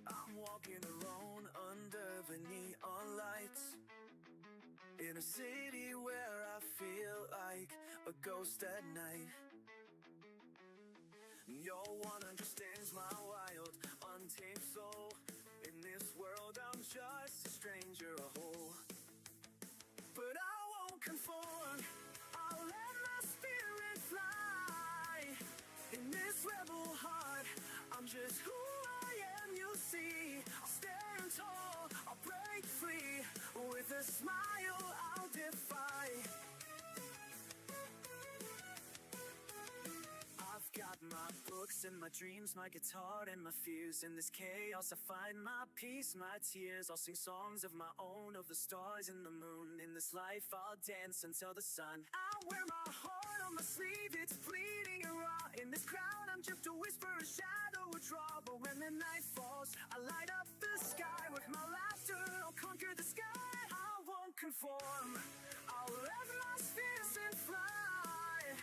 I'm walking alone under the neon lights, in a city where I feel like a ghost at night. No one understands my wild, untamed soul. In this world I'm just a stranger, a hole. But I won't conform, I'll let my spirit fly. In this rebel heart, I'm just who I am, you'll see. I'll stand tall, I'll break free. With a smile I'll defy. I've got my books and my dreams, my guitar and my fears. In this chaos I find my peace, my tears. I'll sing songs of my own, of the stars and the moon. In this life I'll dance until the sun. I wear my heart on my sleeve, it's bleeding and raw. In this crowd I'm just a whisper, a shadow, a draw. But when the night falls, I light up the sky. With my laughter I'll conquer the sky. I won't conform, I'll let my spirit fly.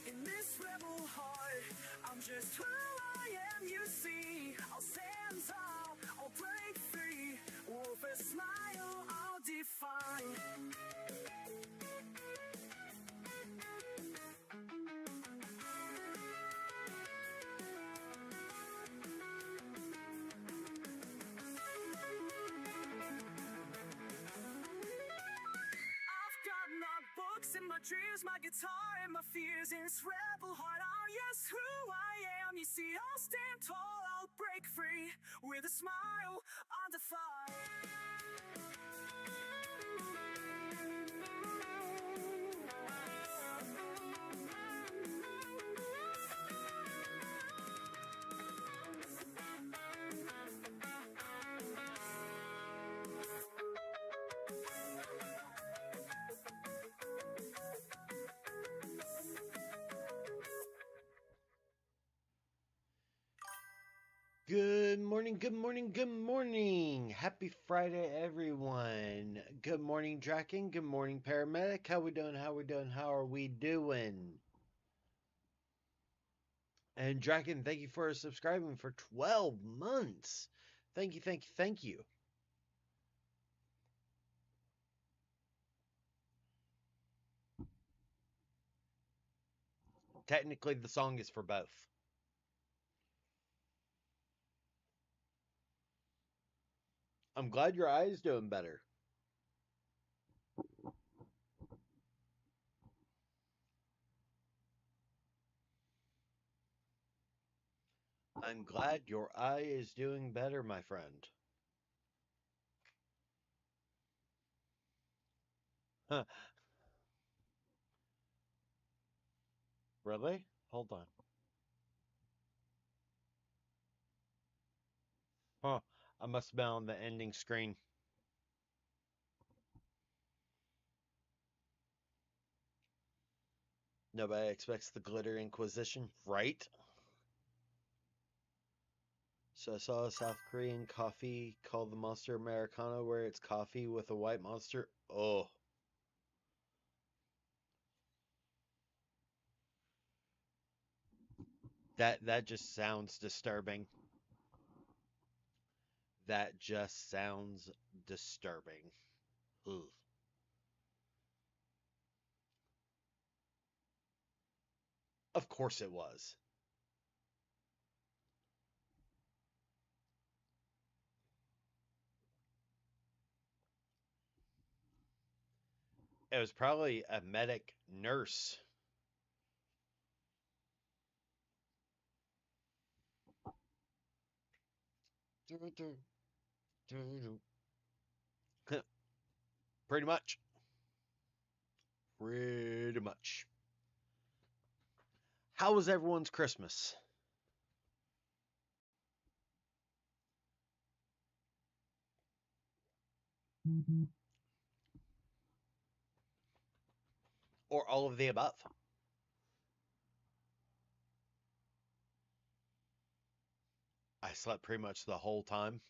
In this rebel heart, I'm just who I am, you see. I'll stand tall, I'll break free. With a smile, I'll define. And my dreams, my guitar and my fears. In this rebel heart, I'm yes who I am. You see, I'll stand tall, I'll break free. With a smile, I'll defy. Good morning, good morning, good morning. Happy Friday, everyone. Good morning, Draken. Good morning, Paramedic. How we doing? How we doing? How are we doing? And Draken, thank you for subscribing for 12 months. Thank you, thank you, thank you. Technically, the song is for both. I'm glad your eye is doing better. I'm glad your eye is doing better, my friend. Huh. Really? Hold on. Huh. I must have been on the ending screen. Nobody expects the Glitter Inquisition, right? So I saw a South Korean coffee called the Monster Americano where it's coffee with a white monster. Oh. That just sounds disturbing. That just sounds disturbing. Ugh. Of course it was. It was probably a medic nurse. Pretty much. Pretty much. How was everyone's Christmas? Or all of the above? I slept pretty much the whole time.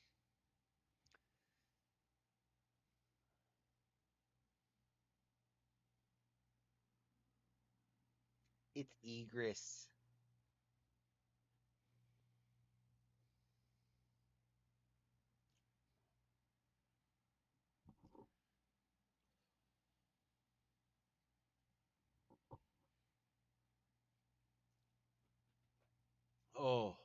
It's egress. Oh,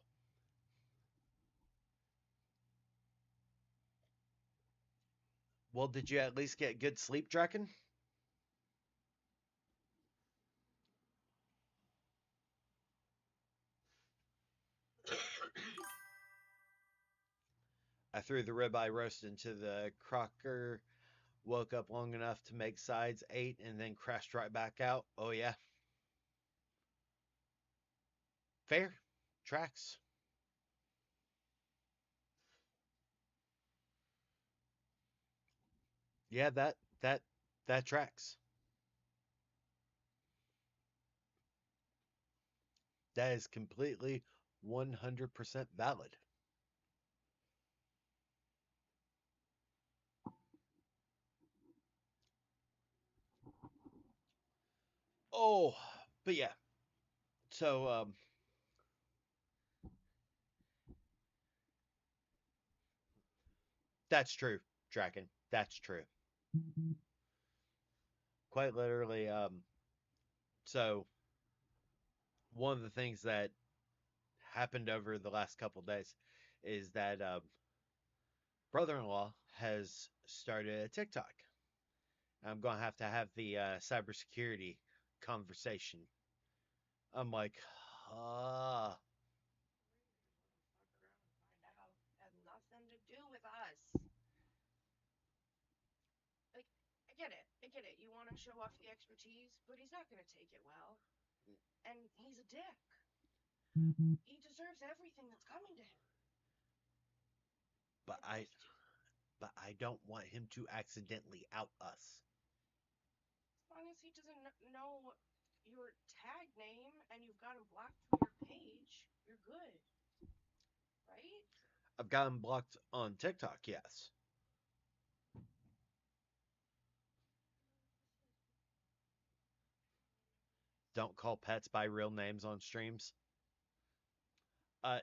well, did you at least get good sleep, Draken? I threw the ribeye roast into the crocker, woke up long enough to make sides, ate, and then crashed right back out. Oh, yeah. Fair. Tracks. Yeah, that tracks. That is completely 100% valid. Oh, but yeah. So that's true, Draken. That's true. Quite literally. So one of the things that happened over the last couple days is that brother-in-law has started a TikTok. I'm gonna have the cybersecurity conversation. I'm like, ah, Had nothing to do with us. Like, I get it. I get it. You want to show off the expertise, but he's not going to take it well. And he's a dick. He deserves everything that's coming to him. but I but I don't want him to accidentally out us. As long as he doesn't know your tag name and you've got him blocked from your page, you're good, right? I've got him blocked on TikTok, yes. Don't call pets by real names on streams. Uh,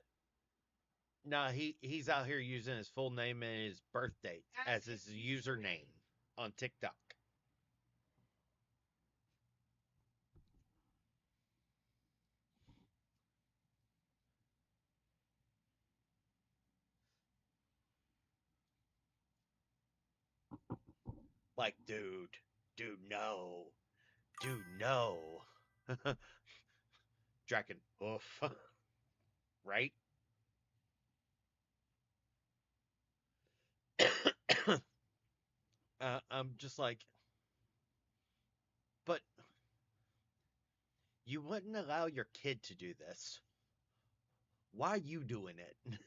no, he's out here using his full name and his birth date As as his his username username. on TikTok. Like, dude, no, dude, no. Draken, oof, right? I'm just like, but you wouldn't allow your kid to do this. Why are you doing it?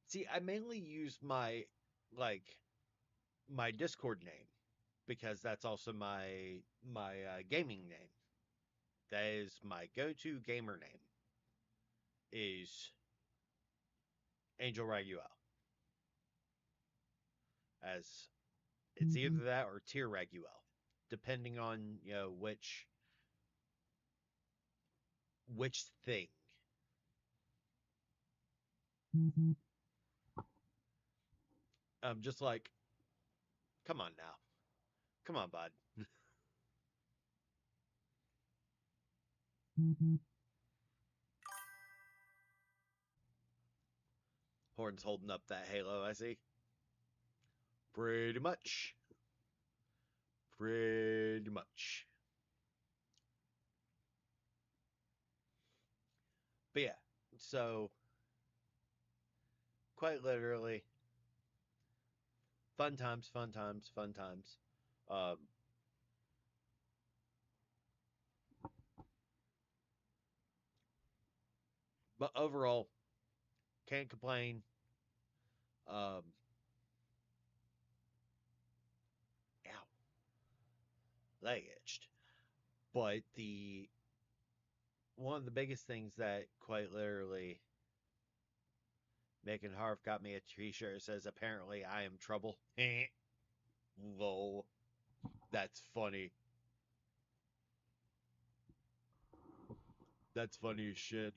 See, I mainly use like my Discord name because that's also my gaming name. That is my go-to gamer name is Angel Raguel. As it's either that or Tier Raguel, depending on which thing. I'm just like, come on now, come on, bud. Horn's holding up that halo. I see. Pretty much. Pretty much. But yeah, so quite literally, fun times, fun times, fun times. Um, but overall, can't complain. Um, ow, leg itched. But the one of the biggest things that quite literally Megan Harf got me a T-shirt that says "Apparently I am trouble." Lol. That's funny. That's funny as shit.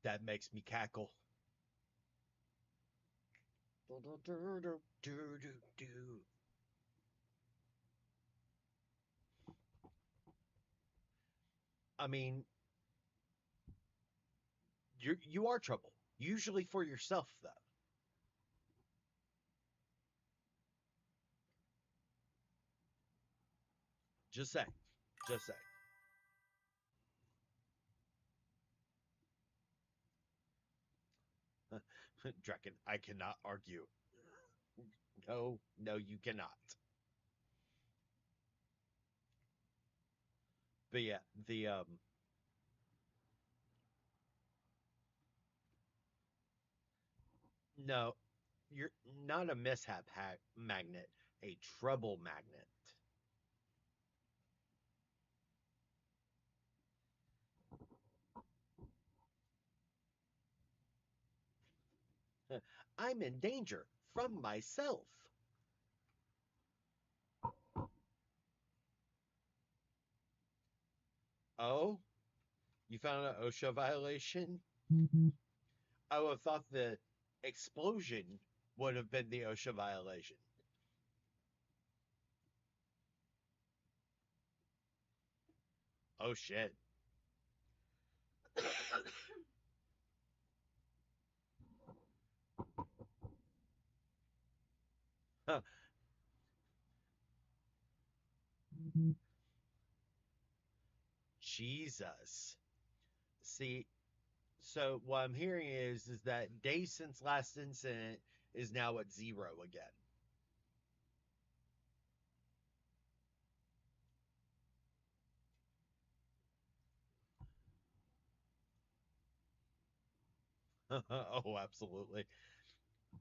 That makes me cackle. I mean, you are trouble. Usually for yourself, though. Just say. Just say. Draken, I cannot argue. No, no, you cannot. But yeah, the no, you're not a magnet, a trouble magnet. I'm in danger from myself. Oh, you found an OSHA violation? I would have thought the explosion would have been the OSHA violation. Oh shit. Huh, Jesus. See, so what I'm hearing is that days since last incident is now at zero again. Oh, absolutely.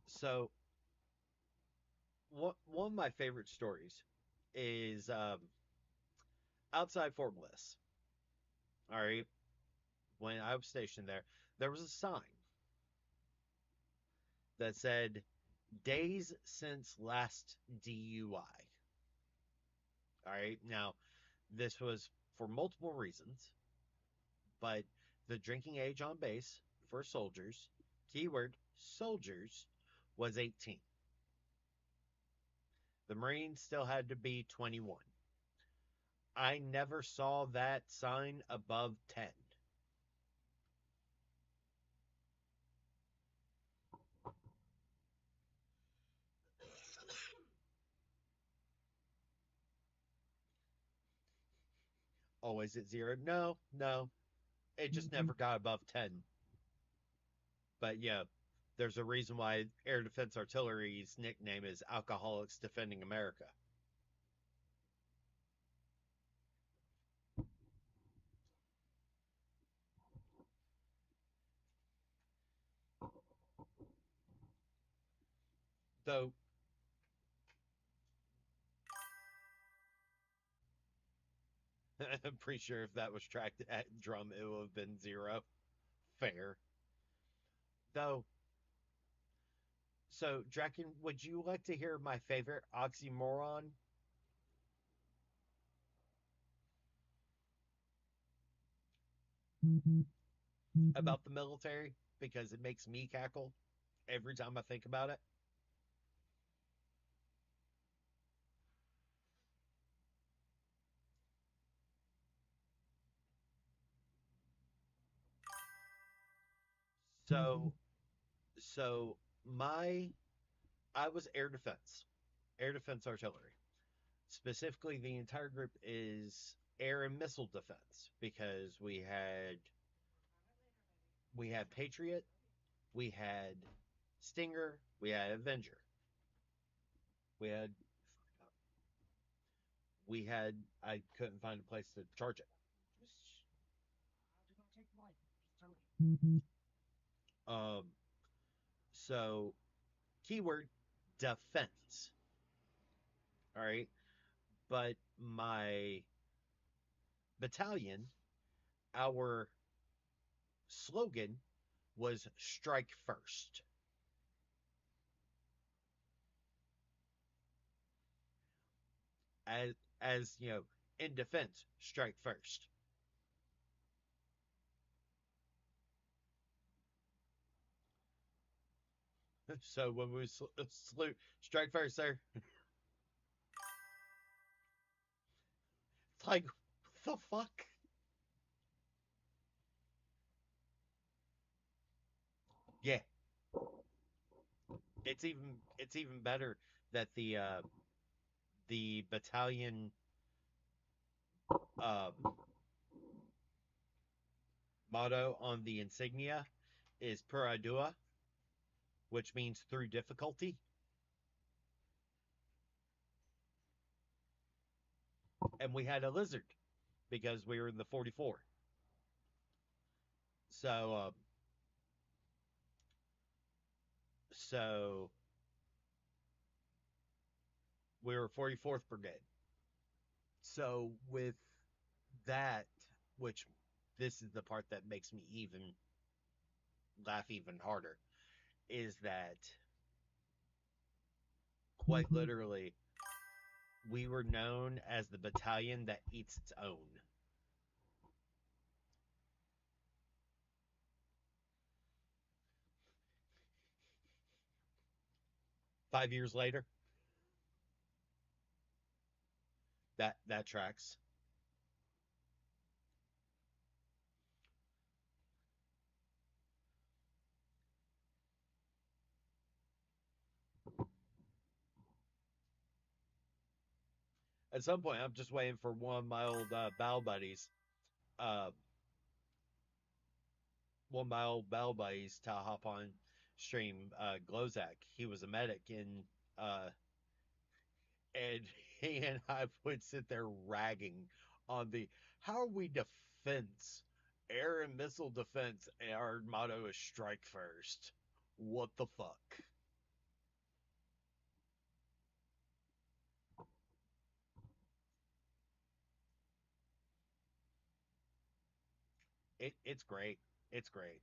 So one of my favorite stories is outside Fort Bliss. All right, when I was stationed there, there was a sign that said "Days since last DUI." All right, now this was for multiple reasons, but the drinking age on base for soldiers, keyword soldiers, was 18. The Marines still had to be 21. I never saw that sign above 10. Always at zero. No, no. It just never got above 10. But yeah, there's a reason why Air Defense Artillery's nickname is Alcoholics Defending America. Though, I'm pretty sure if that was tracked at drum, it would have been zero. Fair. Though, so, Draken, would you like to hear my favorite oxymoron about the military? Because it makes me cackle every time I think about it. So, so my I was air defense artillery. Specifically, the entire group is air and missile defense because we had Patriot, we had Stinger, we had Avenger, we had I couldn't find a place to charge it. Um, so keyword defense. All right, but my battalion, our slogan was strike first. As in defense, strike first. So when we salute, strike first, sir. It's like, what the fuck? Yeah, it's even better that the battalion uh, motto on the insignia is per ardua, which means through difficulty, and we had a lizard because we were in the 44. So so we were 44th Brigade. So with that, which this is the part that makes me even laugh even harder, is that quite literally we were known as the battalion that eats its own. 5 years later, that tracks. At some point, I'm just waiting for one of my old battle buddies, uh, one of my old battle buddies to hop on stream. Glozak, he was a medic uh, and he and I would sit there ragging on the how are we defense, air and missile defense, and our motto is strike first. What the fuck? It's great. It's great.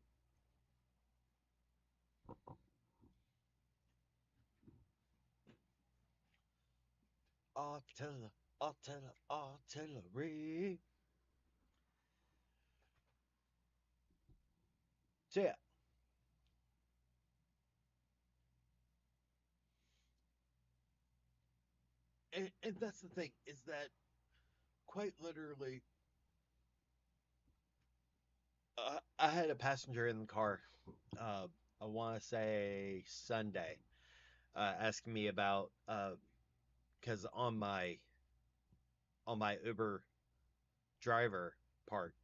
Artillery, artillery, artillery. So yeah, and that's the thing is that quite literally, I had a passenger in the car. Uh, I want to say Sunday, asking me about because on my Uber driver part,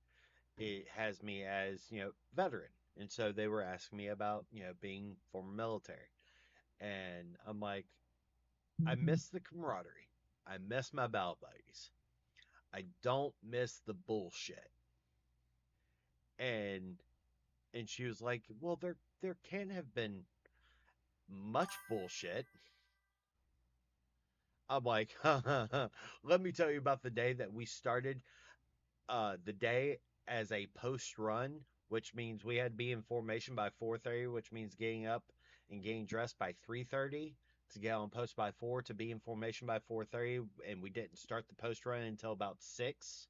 it has me as veteran, and so they were asking me about being former military, and I'm like, I miss the camaraderie, I miss my battle buddies, I don't miss the bullshit, and she was like, well, there can have been much bullshit. I'm like, let me tell you about the day that we started the day as a post run, which means we had to be in formation by 4:30, which means getting up and getting dressed by 3:30 to get on post by 4 to be in formation by 4:30, and we didn't start the post run until about 6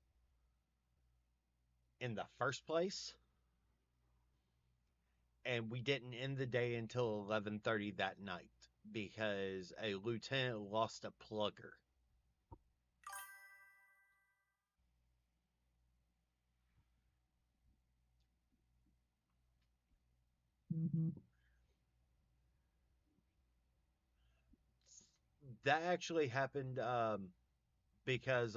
in the first place, and we didn't end the day until 11:30 that night because a lieutenant lost a plugger. That actually happened because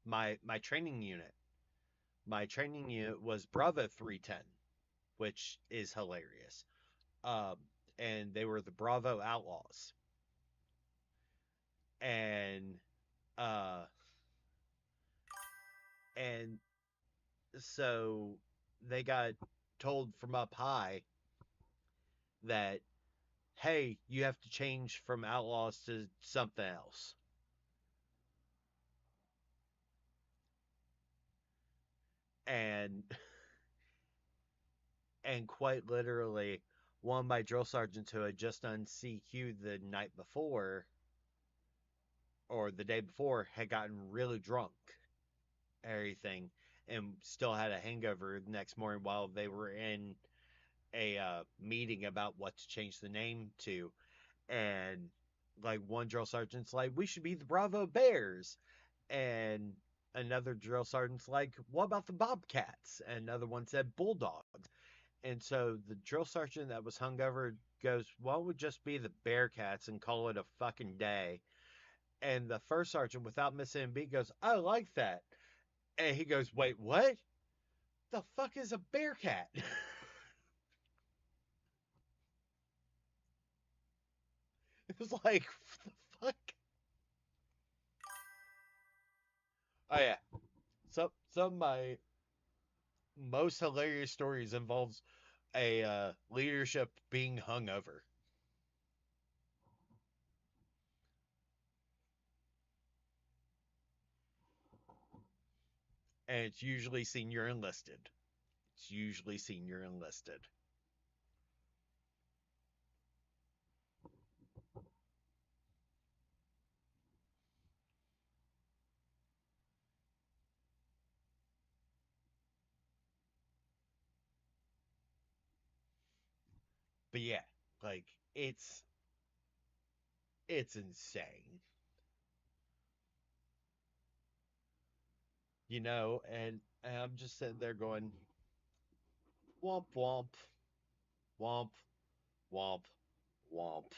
my training unit was Bravo 310, which is hilarious. Um, and they were the Bravo Outlaws, and uh, and so they got told from up high that hey, you have to change from Outlaws to something else, and And quite literally, one of my drill sergeants who had just done CQ the night before or the day before had gotten really drunk, everything, and still had a hangover the next morning while they were in a meeting about what to change the name to. And like one drill sergeant's like, we should be the Bravo Bears. And another drill sergeant's like, what about the Bobcats? And another one said Bulldogs. And so the drill sergeant that was hungover goes, what would just be the Bearcats and call it a fucking day? And the first sergeant, without missing a beat, goes, I like that. And he goes, wait, what? The fuck is a Bearcat? It was like, what the fuck? Oh yeah. Some of my most hilarious stories involves a leadership being hungover. And it's usually senior enlisted. It's usually senior enlisted. But yeah, like it's insane. And I'm just sitting there going womp womp womp womp womp.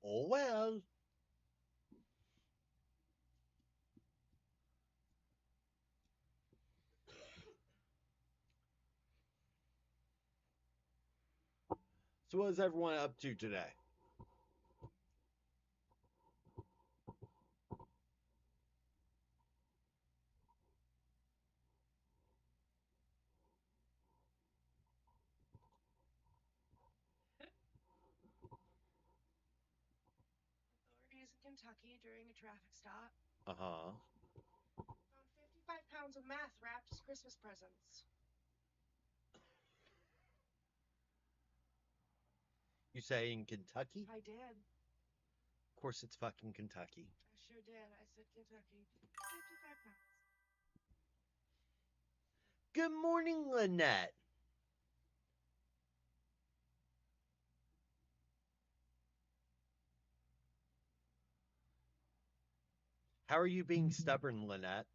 Oh well. So what is everyone up to today? Authorities in Kentucky during a traffic stop Uh-huh. found 55 pounds of meth wrapped as Christmas presents. You say in Kentucky? I did. Of course it's fucking Kentucky. I sure did. I said Kentucky. 55 pounds. Good morning, Lynette. How are you being stubborn, Lynette?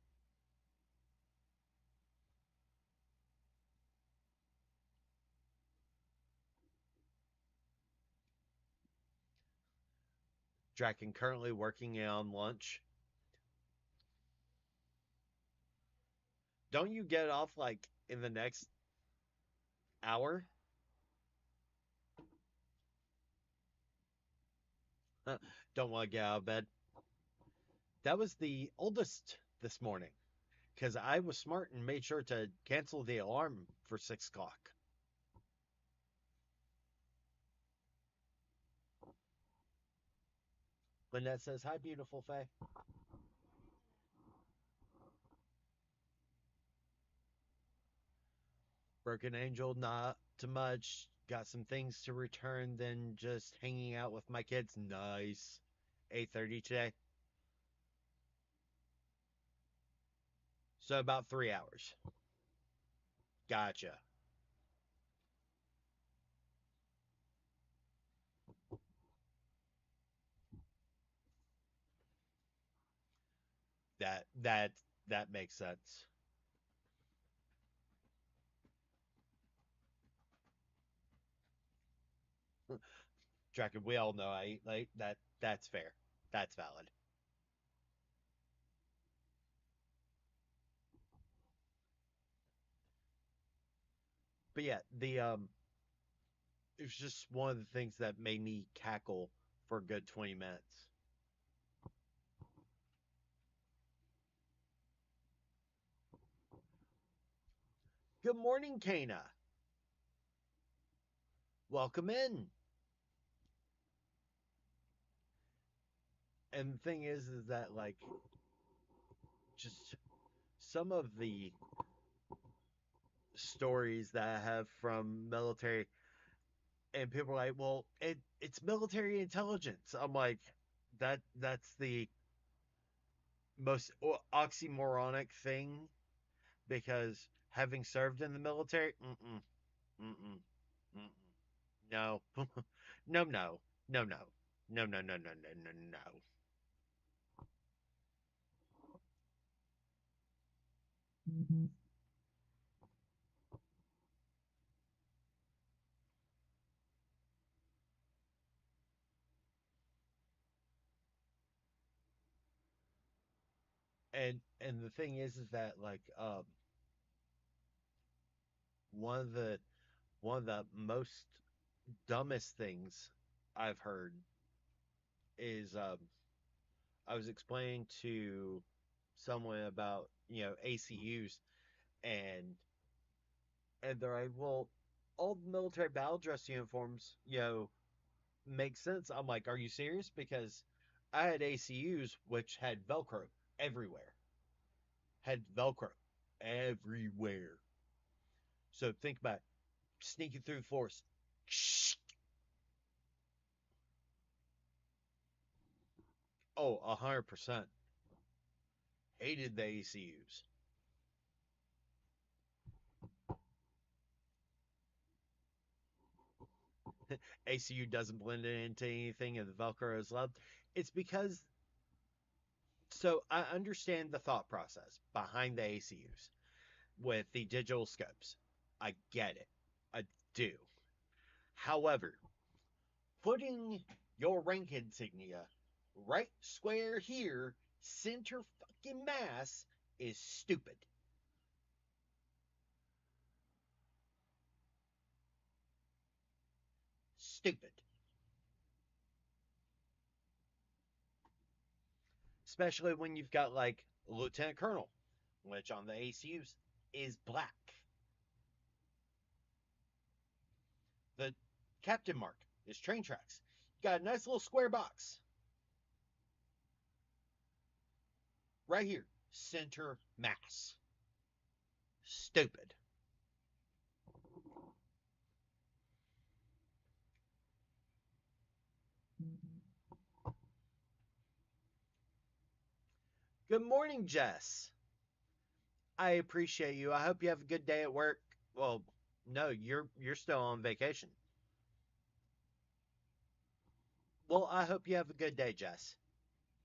Draken currently working on lunch. Don't you get off like in the next hour? Don't want to get out of bed. That was the oldest this morning because I was smart and made sure to cancel the alarm for 6 o'clock. Lynette says, hi, beautiful Faye. Broken Angel, not too much. Got some things to return, then just hanging out with my kids. Nice. 8:30 today. So about 3 hours. Gotcha. That that makes sense. Draken, we all know I eat late. That's fair. That's valid. But yeah, the it was just one of the things that made me cackle for a good 20 minutes. Good morning, Kana. Welcome in. And the thing is that like just some of the stories that I have from military, and people are like, well, it's military intelligence. I'm like, that's the most oxymoronic thing because having served in the military, mm-mm, mm-mm, no, no, no, no, no, no, no, no, no, no, no, no. And the thing is that like one of the one of the most dumbest things I've heard is I was explaining to someone about ACUs, and they're like, well, all the military battle dress uniforms make sense. I'm like, are you serious? Because I had ACUs which had Velcro everywhere, had Velcro everywhere. So think about it. Sneaking through the forest. Oh, 100%. Hated the ACUs. ACU doesn't blend into anything and the Velcro is loved. It's because, so I understand the thought process behind the ACUs with the digital scopes. I get it. I do. However, putting your rank insignia right square here, center fucking mass, is stupid. Stupid. Especially when you've got like Lieutenant Colonel, which on the ACUs is black. The captain mark is train tracks. You got a nice little square box right here, center mass. Stupid. Good morning, Jess. I appreciate you. I hope you have a good day at work. Well, no, you're still on vacation. Well, I hope you have a good day, Jess.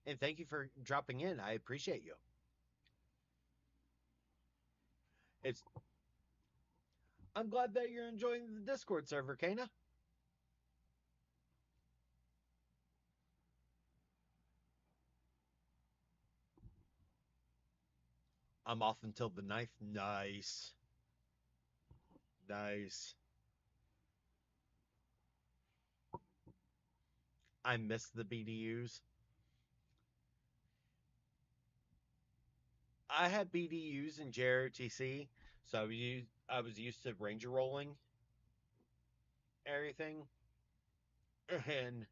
And thank you for dropping in. I appreciate you. It's I'm glad that you're enjoying the Discord server, Kana. I'm off until the ninth. Nice. Nice. I miss the BDUs. I had BDUs in JROTC, so I was used to ranger rolling everything. And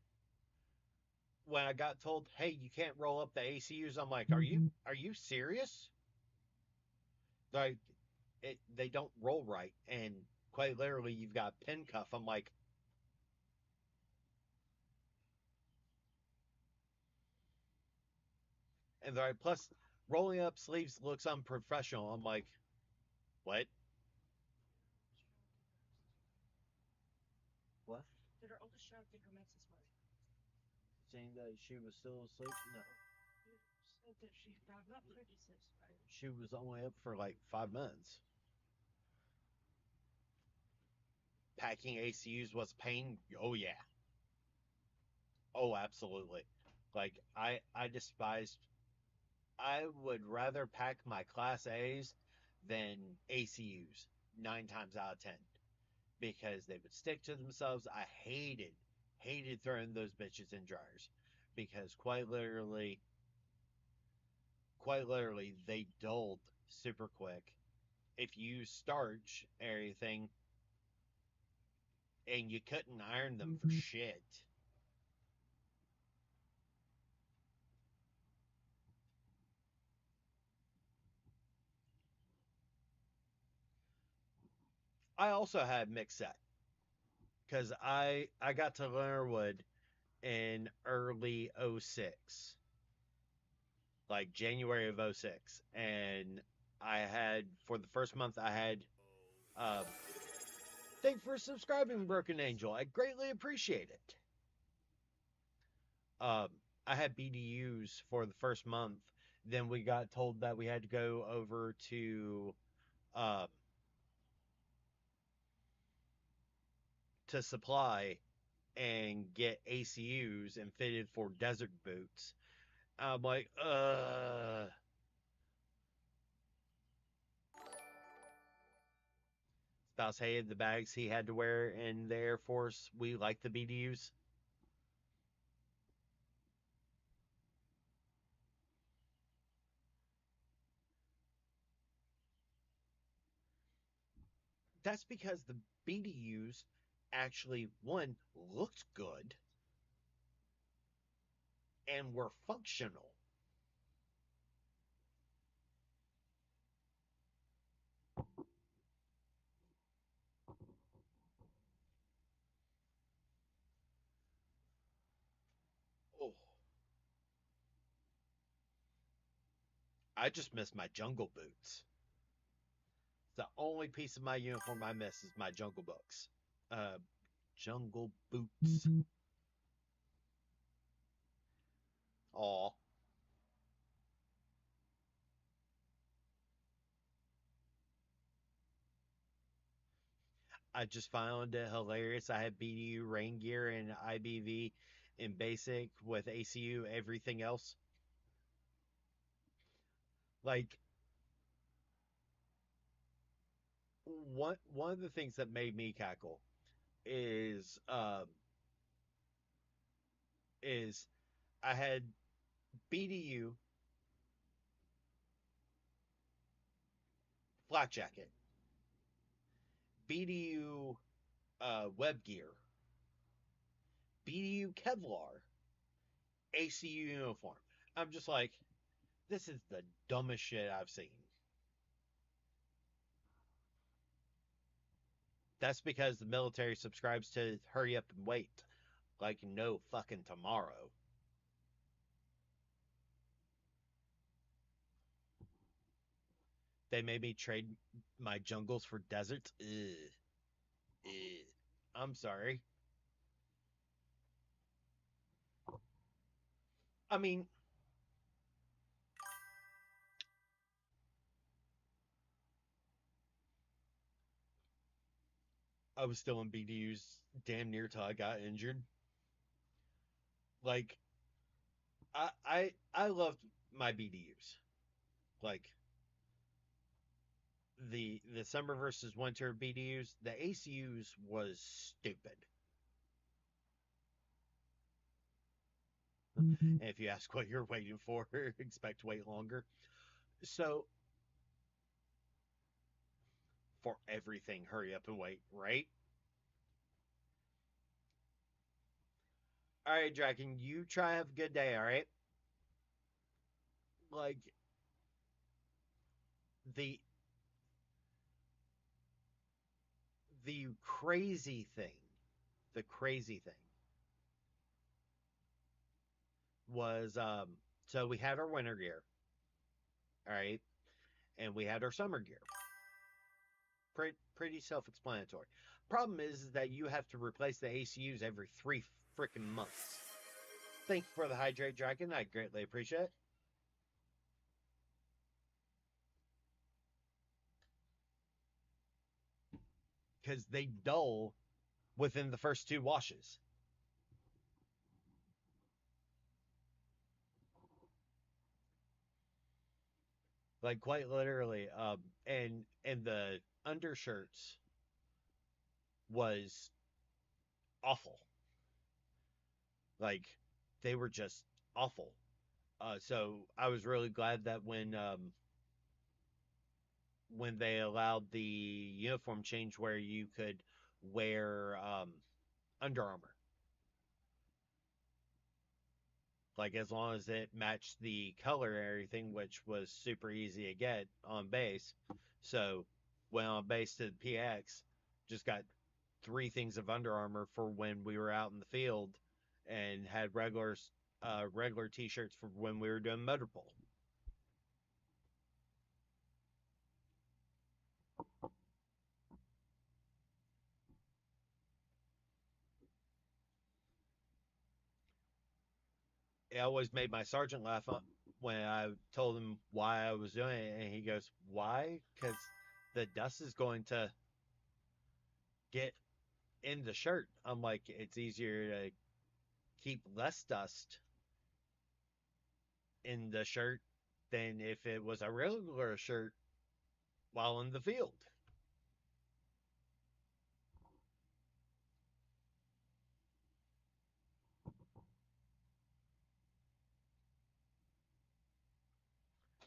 when I got told, "Hey, you can't roll up the ACUs," I'm like, "Are you serious?" Like, they don't roll right, and quite literally, you've got pin cuff. I'm like, and they're like, plus rolling up sleeves looks unprofessional. I'm like, what? What? Did her oldest child get her meds this morning? Saying that she was still asleep? No. You said that she got up pretty satisfied. She was only up for like 5 minutes. Packing ACUs was pain. Oh yeah. Oh, absolutely. Like I despised. I would rather pack my Class A's than ACUs 9 times out of 10 because they would stick to themselves. I hated throwing those bitches in dryers because quite literally they dulled super quick. If you use starch or anything, and you couldn't iron them for shit. I also had mixed set because I got to Leonardwood in early '06, like January of '06, and I had for the first month I had um, thank you for subscribing, Broken Angel. I greatly appreciate it. Um, I had BDUs for the first month. Then we got told that we had to go over um, to supply and get ACUs and fitted for desert boots. I'm like, Spouse hated the bags he had to wear in the Air Force. We like the BDUs. That's because the BDUs actually, one, looked good and were functional. Oh, I just miss my jungle boots. The only piece of my uniform I miss is my jungle books. Uh, jungle boots. Aw. I just found it hilarious. I had BDU rain gear and IBV in basic with ACU, everything else. Like one of the things that made me cackle is is I had BDU flak jacket, BDU web gear, BDU Kevlar, ACU uniform. I'm just like, this is the dumbest shit I've seen. That's because the military subscribes to hurry up and wait, like no fucking tomorrow. They made me trade my jungles for deserts. Ugh. Ugh. I'm sorry. I mean, I was still in BDUs damn near till I got injured. Like, I loved my BDUs. Like the summer versus winter BDUs, the ACUs was stupid. And if you ask what you're waiting for, expect to wait longer. So for everything, hurry up and wait, right? All right, Draken, you try have a good day, all right? Like the the crazy thing, the crazy thing was so we had our winter gear, all right, and we had our summer gear. Pretty self-explanatory. Problem is that you have to replace the ACUs every 3 freaking months. Thank you for the hydrate, Dragon. I greatly appreciate it. Because they dull within the first two washes. Like quite literally. And the undershirts was awful. Like they were just awful. So I was really glad that when they allowed the uniform change where you could wear Under Armour, like as long as it matched the color and everything, which was super easy to get on base. So went on base to the PX. just got three things of Under Armour for when we were out in the field, and had regular T-shirts for when we were doing motor pool. It always made my sergeant laugh when I told him why I was doing it, and he goes, "Why? Because the dust is going to get in the shirt." I'm like, "It's easier to keep less dust in the shirt than if it was a regular shirt while in the field."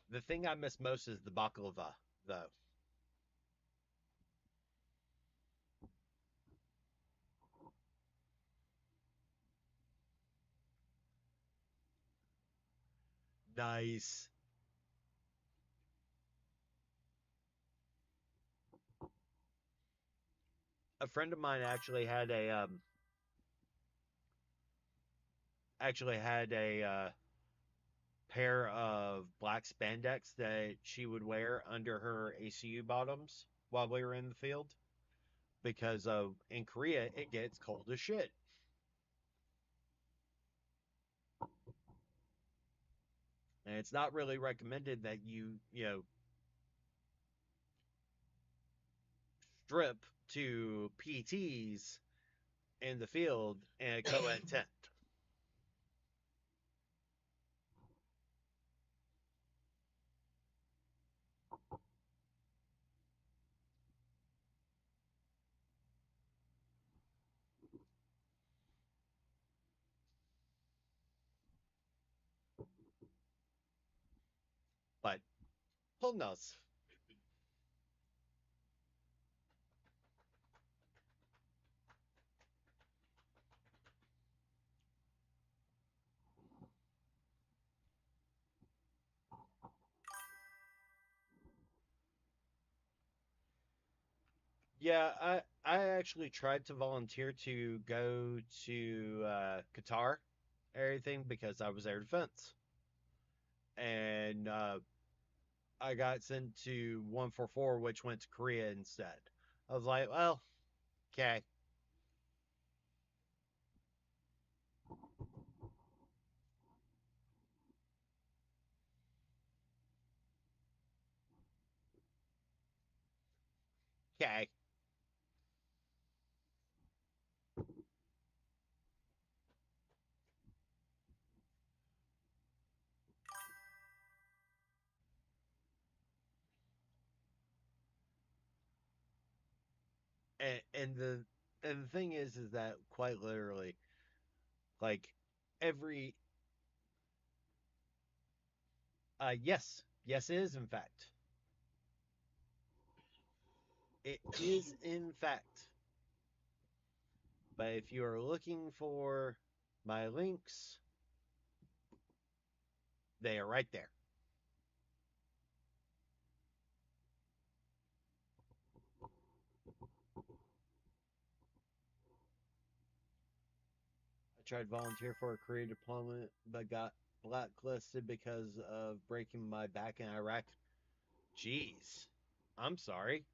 The thing I miss most is the baklava, though. Nice. A friend of mine actually had a pair of black spandex that she would wear under her ACU bottoms while we were in the field, because in Korea it gets cold as shit. And it's not really recommended that you strip to PTs in the field in a co-ed tent. But who knows? Yeah, I actually tried to volunteer to go to Qatar, everything, because I was air defense, and I got sent to 144, which went to Korea instead. I was like, well, okay, okay. And the thing is that quite literally, like every yes, it is in fact, it is in fact. But if you are looking for my links, they are right there. I tried volunteer for a career deployment, but got blacklisted because of breaking my back in Iraq. Jeez, I'm sorry.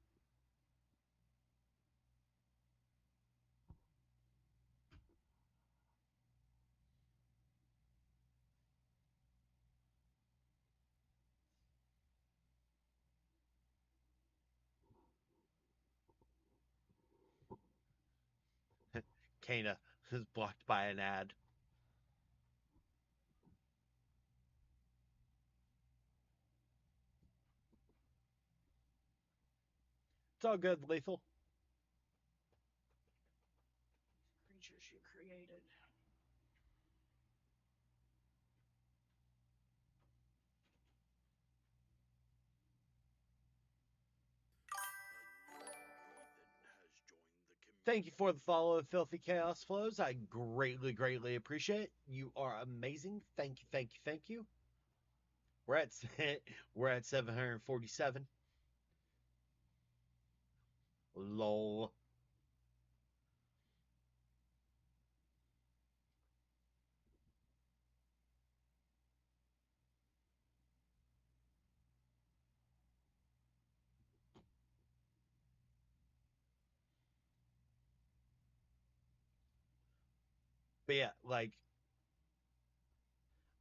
Kana is blocked by an ad. It's all good, Lethal. Creatures you created. Thank you for the follow, Filthy Chaos Flows. I greatly appreciate it. You are amazing. Thank you, thank you, thank you. We're at we're at 747. Lol. But yeah, like,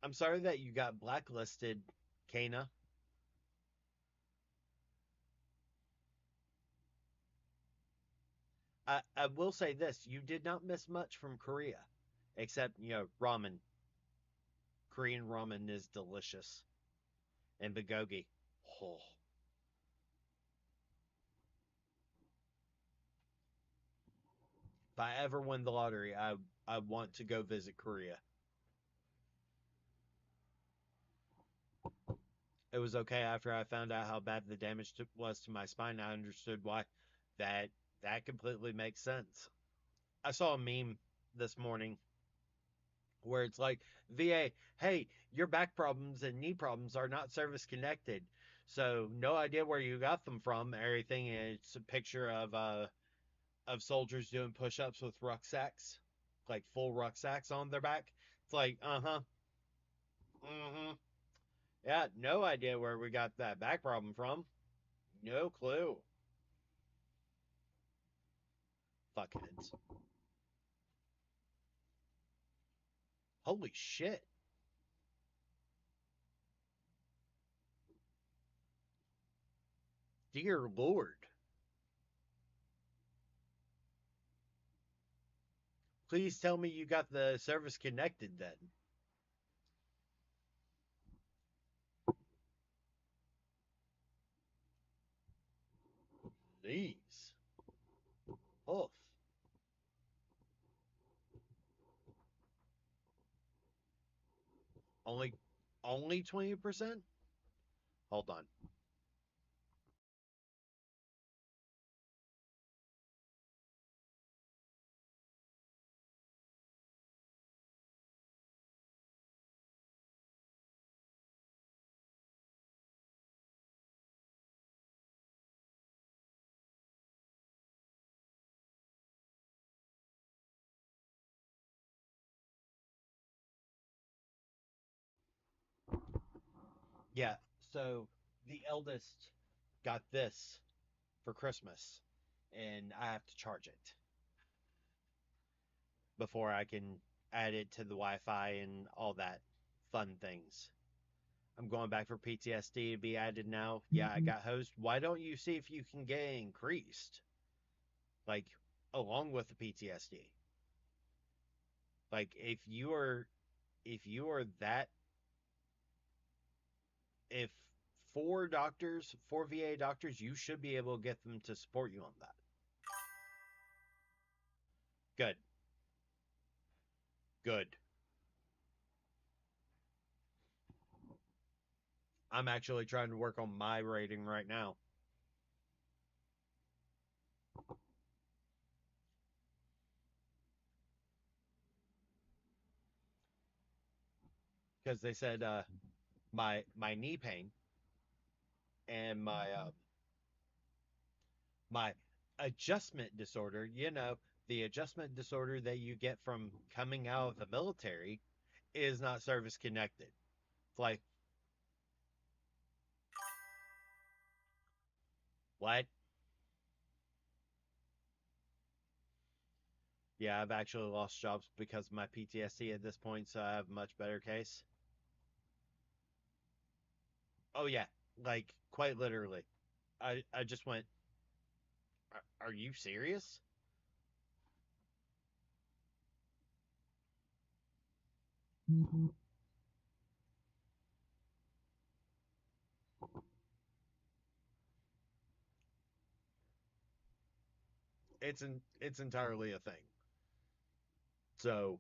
I'm sorry that you got blacklisted, Kana. I will say this: you did not miss much from Korea, except ramen. Korean ramen is delicious, and bulgogi. Oh, if I ever win the lottery, I want to go visit Korea. It was okay after I found out how bad the damage was to my spine. I understood why. That that completely makes sense. I saw a meme this morning where it's like, VA, hey, your back problems and knee problems are not service connected. So no idea where you got them from, everything. And it's a picture of soldiers doing push ups with rucksacks, like full rucksacks on their back. It's like, uh-huh. Mm-hmm. Yeah, no idea where we got that back problem from. No clue. Fuckheads. Holy shit. Dear Lord. Please tell me you got the service connected then. These. Oof. Only only 20%? Hold on. Yeah, so the eldest got this for Christmas, and I have to charge it before I can add it to the Wi-Fi and all that fun things. I'm going back for PTSD to be added now. Yeah, I got host. Why don't you see if you can get it increased? Like along with the PTSD. Like if you are that if four VA doctors, you should be able to get them to support you on that. Good. Good. I'm actually trying to work on my rating right now because they said my knee pain and my adjustment disorder, the adjustment disorder that you get from coming out of the military is not service connected. It's like, what? Yeah, I've actually lost jobs because of my PTSD at this point, so I have a much better case. Oh yeah, like quite literally. I just went, are you serious? It's entirely a thing. So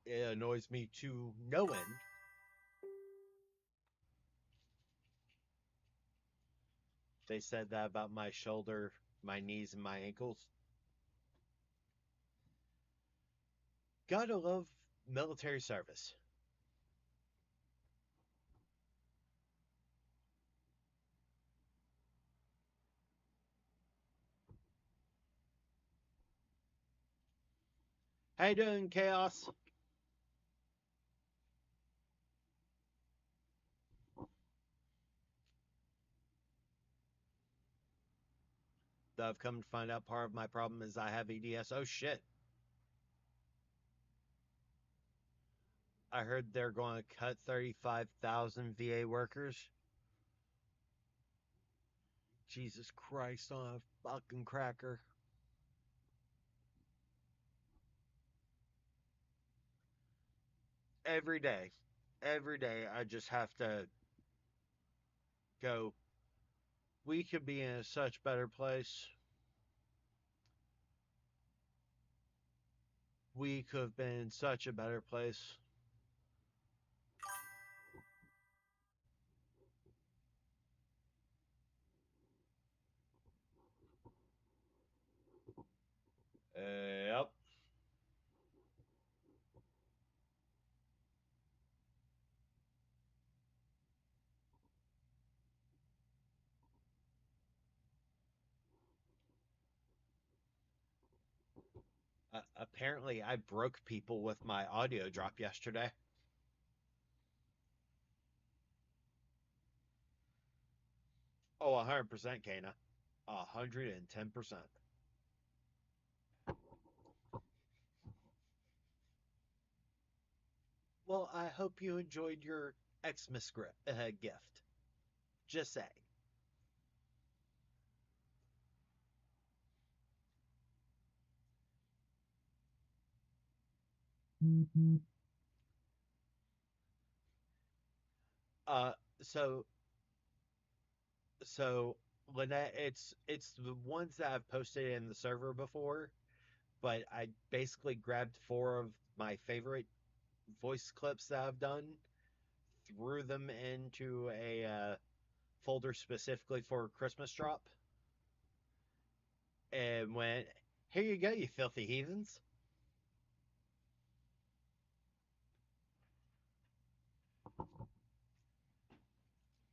it annoys me to no end. They said that about my shoulder, my knees, and my ankles. Gotta love military service. How you doing, Chaos? I've come to find out part of my problem is I have EDS. Oh shit. I heard they're going to cut 35,000 VA workers. Jesus Christ on a fucking cracker. Every day, every day, I just have to go, we could be in a such better place. We could have been in such a better place. Yep. Apparently, I broke people with my audio drop yesterday. Oh, 100%, Kana. 110%. Well, I hope you enjoyed your Xmas gift. Just say. Uh, so so Lynette, it's the ones that I've posted in the server before, but I basically grabbed four of my favorite voice clips that I've done, threw them into a folder specifically for Christmas drop, and went, "Here you go, you filthy heathens."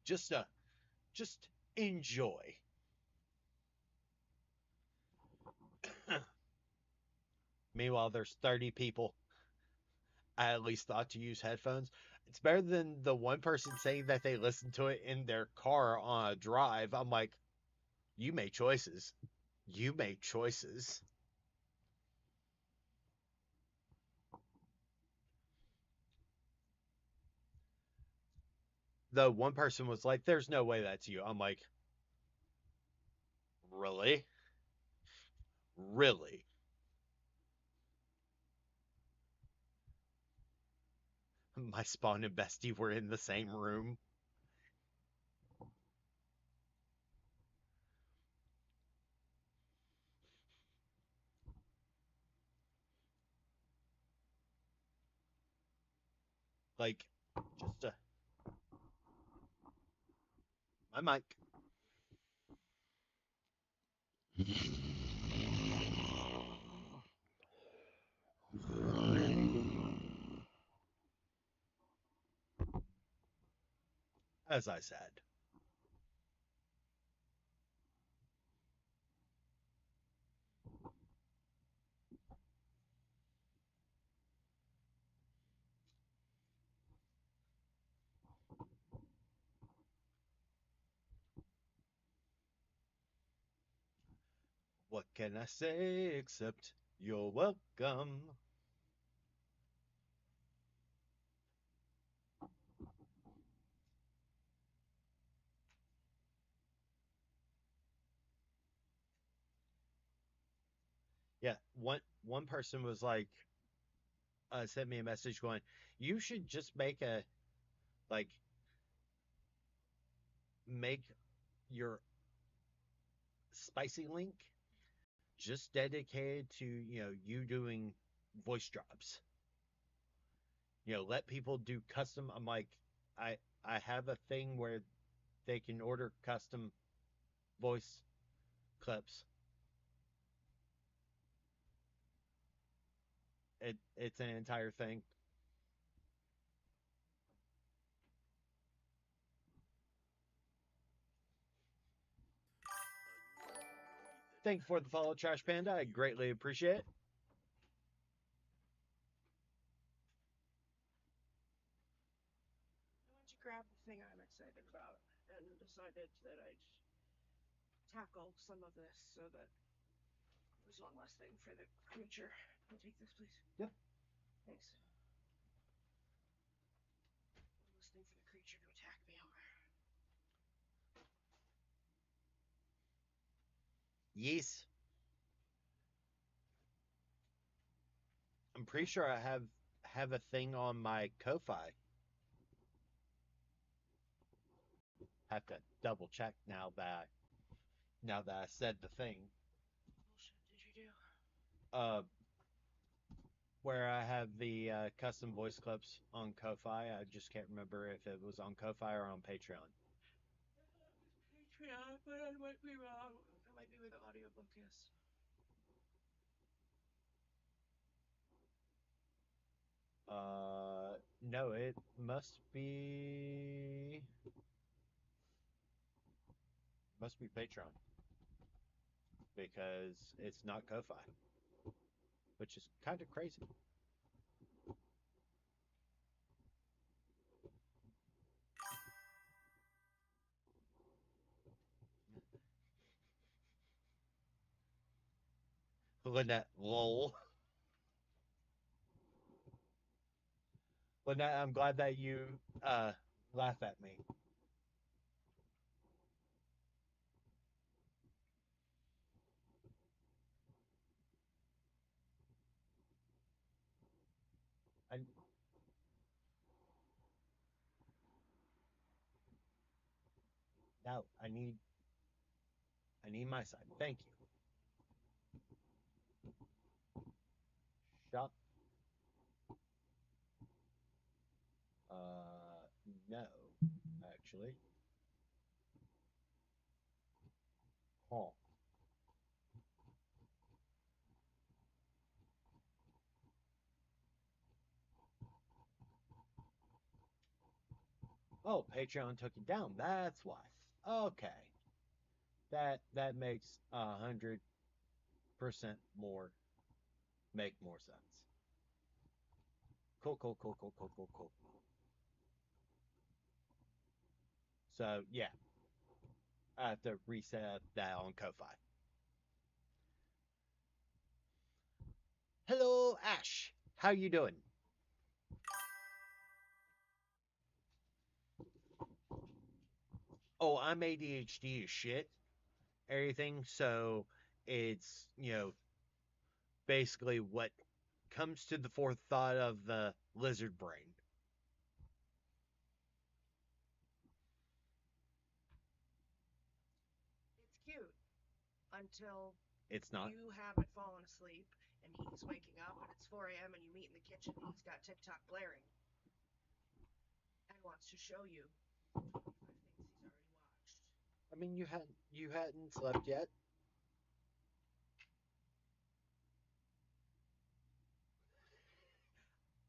Just just enjoy. Meanwhile, there's 30 people I at least thought to use headphones. It's better than the one person saying that they listen to it in their car on a drive. I'm like, you make choices. You make choices. The one person was like, there's no way that's you. I'm like, really? Really? My spawn and bestie were in the same room. Like, just my mic. As I said, what can I say except you're welcome? Yeah, one person was like, sent me a message going, you should just like make your spicy link just dedicated to you doing voice drops. Let people do custom. I'm like, I have a thing where they can order custom voice clips. It's an entire thing. Thank you for the follow, Trash Panda. I greatly appreciate it. I went to grab the thing I'm excited about and decided that I'd tackle some of this so that there's one less thing for the creature. I'll take this, please. Yep. Thanks. Yes. I'm pretty sure I have a thing on my Ko-fi. Have to double check now that I said the thing. Bullshit did you do? Uh, where I have the custom voice clips on Ko-fi. I just can't remember if it was on Ko-fi or on Patreon. Patreon, but I might be wrong. It might be where the audiobook is. No, it must be Patreon because it's not Ko-fi, which is kind of crazy. Lynette, lol. Lynette, I'm glad that you laugh at me. I no, I need my side. Thank you. Shut. No, actually. Huh. Oh, Patreon took it down. That's why. Okay. That makes 100% more sense. Cool, cool, cool, cool, cool, cool, cool. So yeah, I have to reset that on Ko-fi. Hello, Ash. How you doing? Oh, I'm ADHD as shit. Everything. So it's basically what comes to the forethought of the lizard brain. It's cute until It's not. you haven't fallen asleep and he's waking up and it's 4 a.m. and you meet in the kitchen and he's got TikTok blaring and wants to show you 25 things he's already watched. I mean, you hadn't slept yet.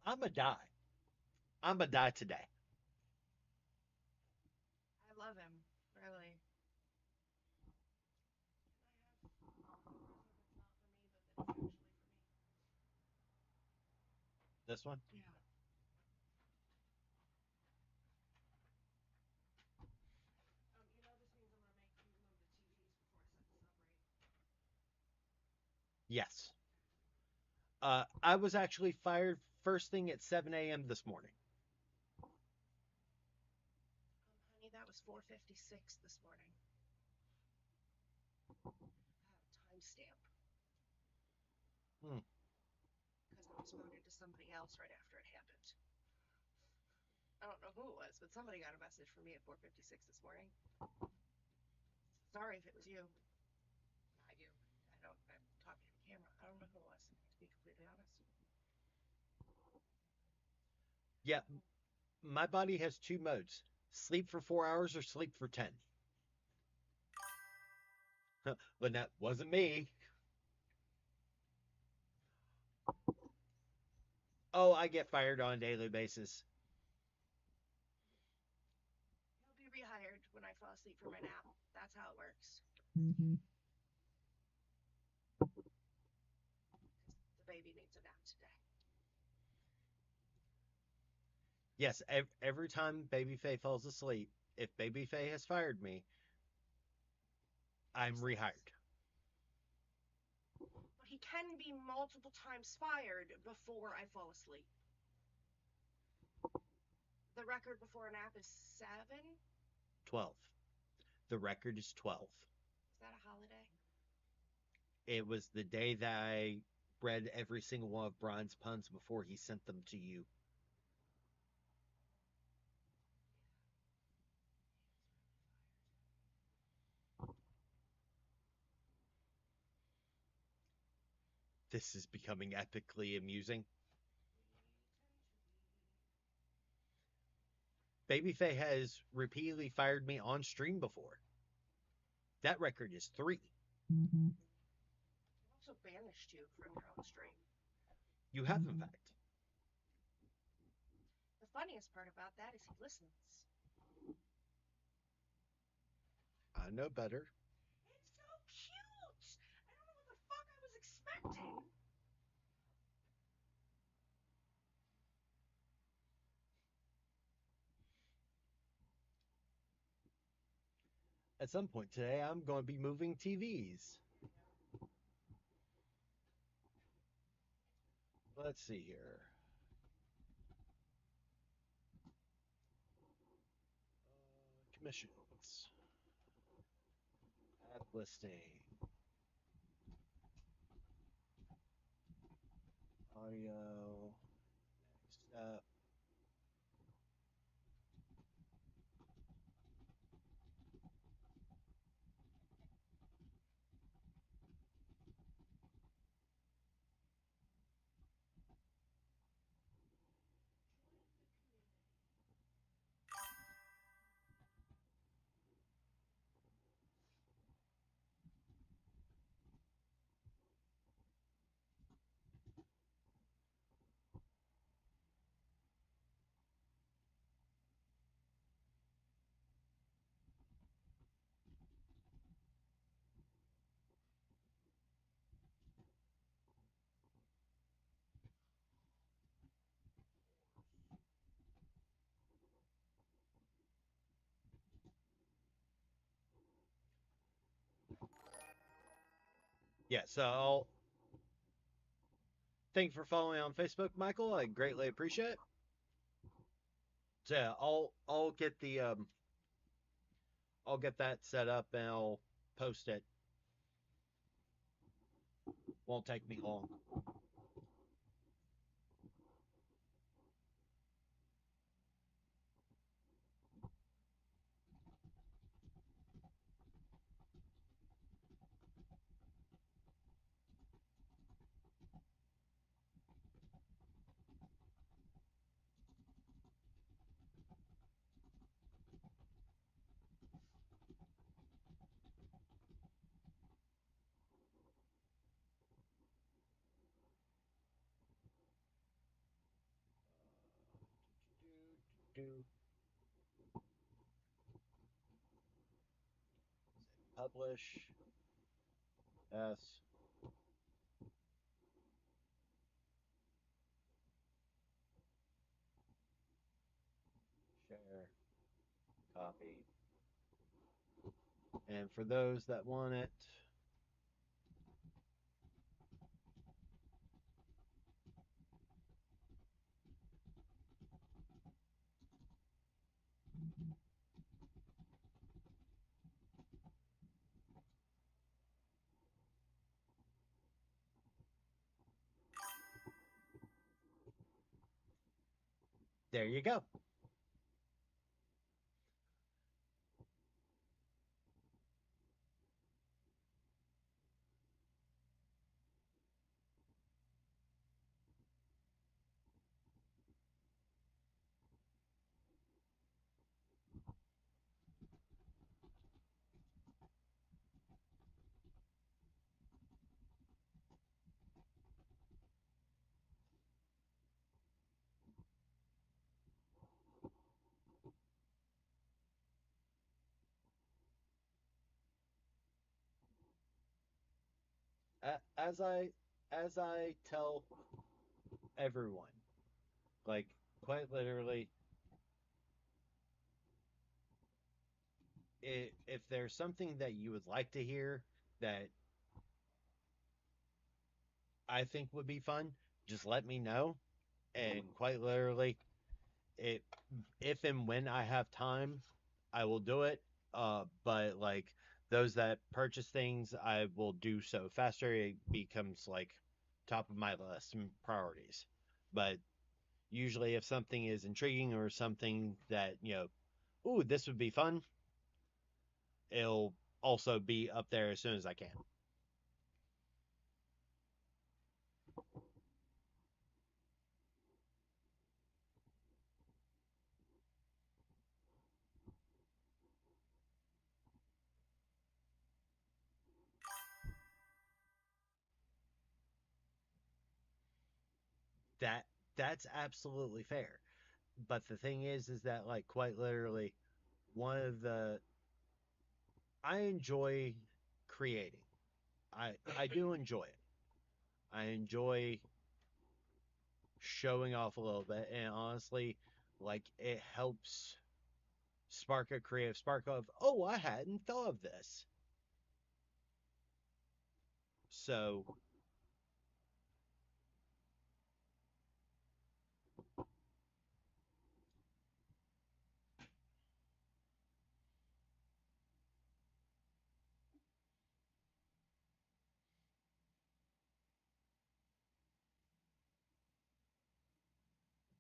I'm a die. I'm a die today. I love him, really. Can I have a present that's not for me, but that is actually for me? This one. Yeah. This means I'm gonna make you move the TVs before I set this up, right? Yes. I was actually fired first thing at 7 a.m. this morning. Honey, that was 4:56 this morning. I have a timestamp Hmm. because I was voted to somebody else right after it happened. I don't know who it was, but somebody got a message from me at 4:56 this morning. Sorry if it was you. Not you. I'm talking to the camera. I don't know who it was, to be completely honest. Yeah, my body has two modes: sleep for 4 hours or sleep for 10. But that wasn't me. Oh, I get fired on a daily basis. He'll be rehired when I fall asleep for my nap. That's how it works. Because the baby needs a nap today. Yes, every time Baby Faye falls asleep, if Baby Faye has fired me, I'm rehired. But he can be multiple times fired before I fall asleep. The record before a nap is 7. 12. The record is 12. Is that a holiday? It was the day that I read every single one of Brian's puns before he sent them to you. This is becoming epically amusing. Babyface has repeatedly fired me on stream before. That record is 3. He also banished you from your own stream. You have, in fact. The funniest part about that is he listens. I know better. It's so cute! I don't know what the fuck I was expecting. At some point today, I'm going to be moving TVs. Let's see here. Commissions. Add listing. Audio. Next up. Yeah, so thank you for following on Facebook, Michael. I greatly appreciate it. So yeah, I'll get the I'll get that set up and I'll post it. Won't take me long. Publish. Yes. Share. Copy. And for those that want it, there you go. As I tell everyone, like quite literally, if there's something that you would like to hear that I think would be fun, just let me know. And quite literally, it if and when I have time, I will do it. But like Those that purchase things, I will do so faster. It becomes like top of my list and priorities. But usually, if something is intriguing or something that, ooh, this would be fun, it'll also be up there as soon as I can. That that's absolutely fair. But the thing is that like quite literally, one of the I enjoy creating. I do enjoy it. I enjoy showing off a little bit, and honestly, like it helps spark a creative spark of, oh, I hadn't thought of this. So,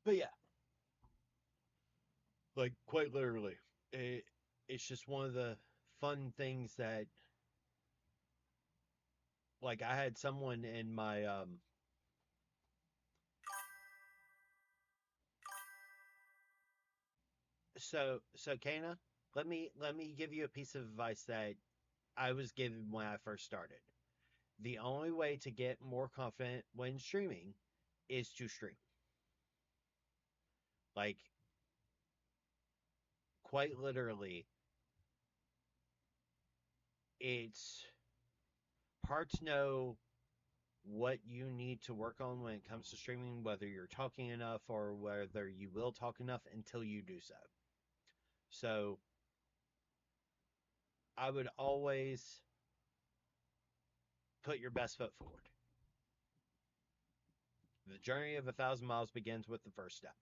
but yeah, like quite literally, it's just one of the fun things that, like, I had someone in my so Kana, let me give you a piece of advice that I was given when I first started. The only way to get more confident when streaming is to stream. Like, quite literally, it's hard to know what you need to work on when it comes to streaming, whether you're talking enough or whether you will talk enough until you do so. So, I would always put your best foot forward. The journey of 1,000 miles begins with the first step.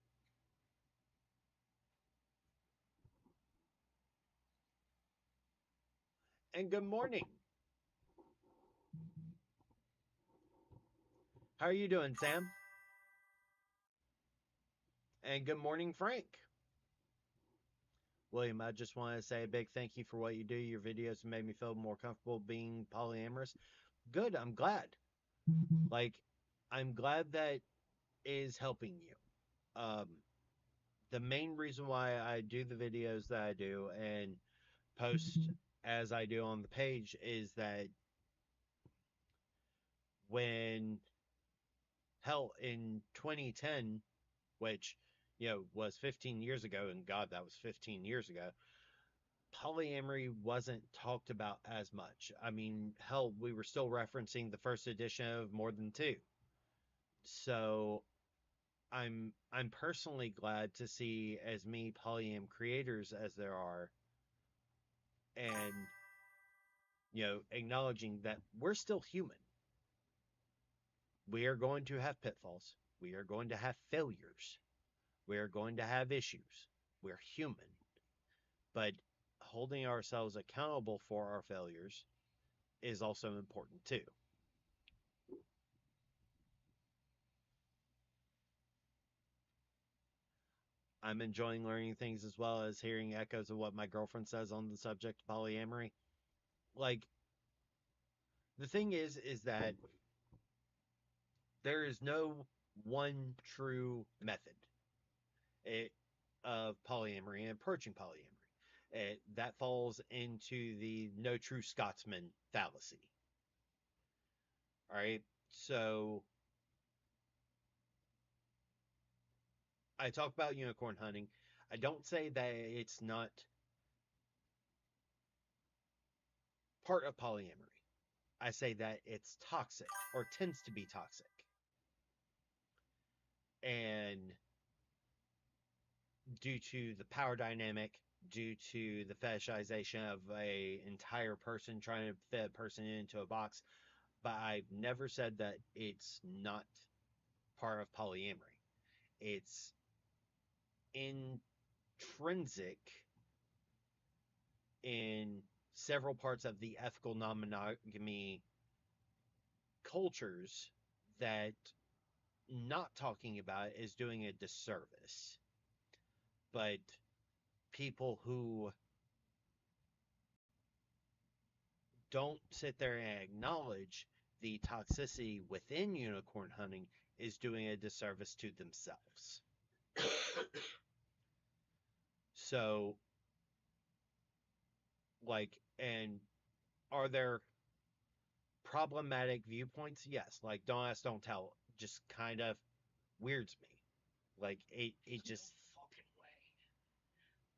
And good morning. How are you doing, Sam? And good morning, Frank. William, I just want to say a big thank you for what you do. Your videos have made me feel more comfortable being polyamorous. Good, I'm glad. Like, I'm glad that is helping you. The main reason why I do the videos that I do and post as I do on the page is that when, hell, in 2010, which, was 15 years ago, and God, that was 15 years ago, polyamory wasn't talked about as much. I mean, hell, we were still referencing the first edition of More Than Two. So I'm personally glad to see as many polyam creators as there are, and acknowledging that we're still human. We are going to have pitfalls. We are going to have failures. We are going to have issues. We're human. But holding ourselves accountable for our failures is also important too. I'm enjoying learning things as well as hearing echoes of what my girlfriend says on the subject of polyamory. Like, the thing is that there is no one true method it, of polyamory and approaching polyamory. That falls into the no true Scotsman fallacy. All right. So I talk about unicorn hunting. I don't say that it's not part of polyamory. I say that it's toxic or tends to be toxic. And due to the power dynamic, due to the fetishization of a entire person trying to fit a person into a box, but I've never said that it's not part of polyamory. It's intrinsic in several parts of the ethical non-monogamy cultures that not talking about it is doing a disservice. But people who don't sit there and acknowledge the toxicity within unicorn hunting is doing a disservice to themselves. So, like, and are there problematic viewpoints? Yes. Like, don't ask, don't tell. Just kind of weirds me. Like, it There's just, no fucking way.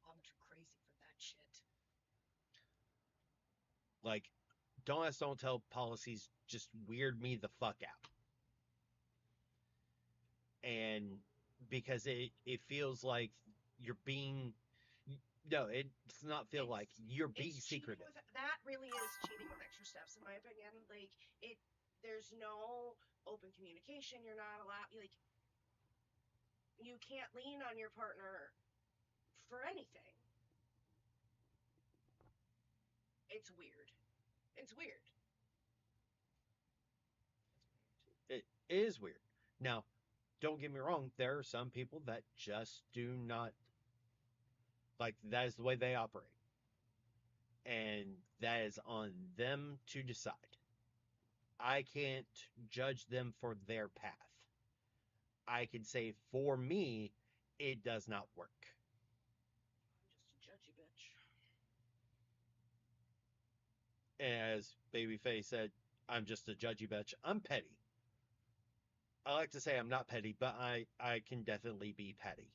I'm too crazy for that shit. like, don't ask, don't tell policies just weird me the fuck out. And because it feels like you're being, no, it does not feel like you're being It's secretive. that really is cheating with extra steps, in my opinion. Like it, there's no open communication. You're not allowed. Like you can't lean on your partner for anything. It's weird. It's weird. It is weird. Now, don't get me wrong, there are some people that just do not, like, that is the way they operate. And that is on them to decide. I can't judge them for their path. I can say for me, it does not work. I'm just a judgy bitch. As Babyface said, I'm just a judgy bitch. I'm petty. I like to say I'm not petty, but I can definitely be petty.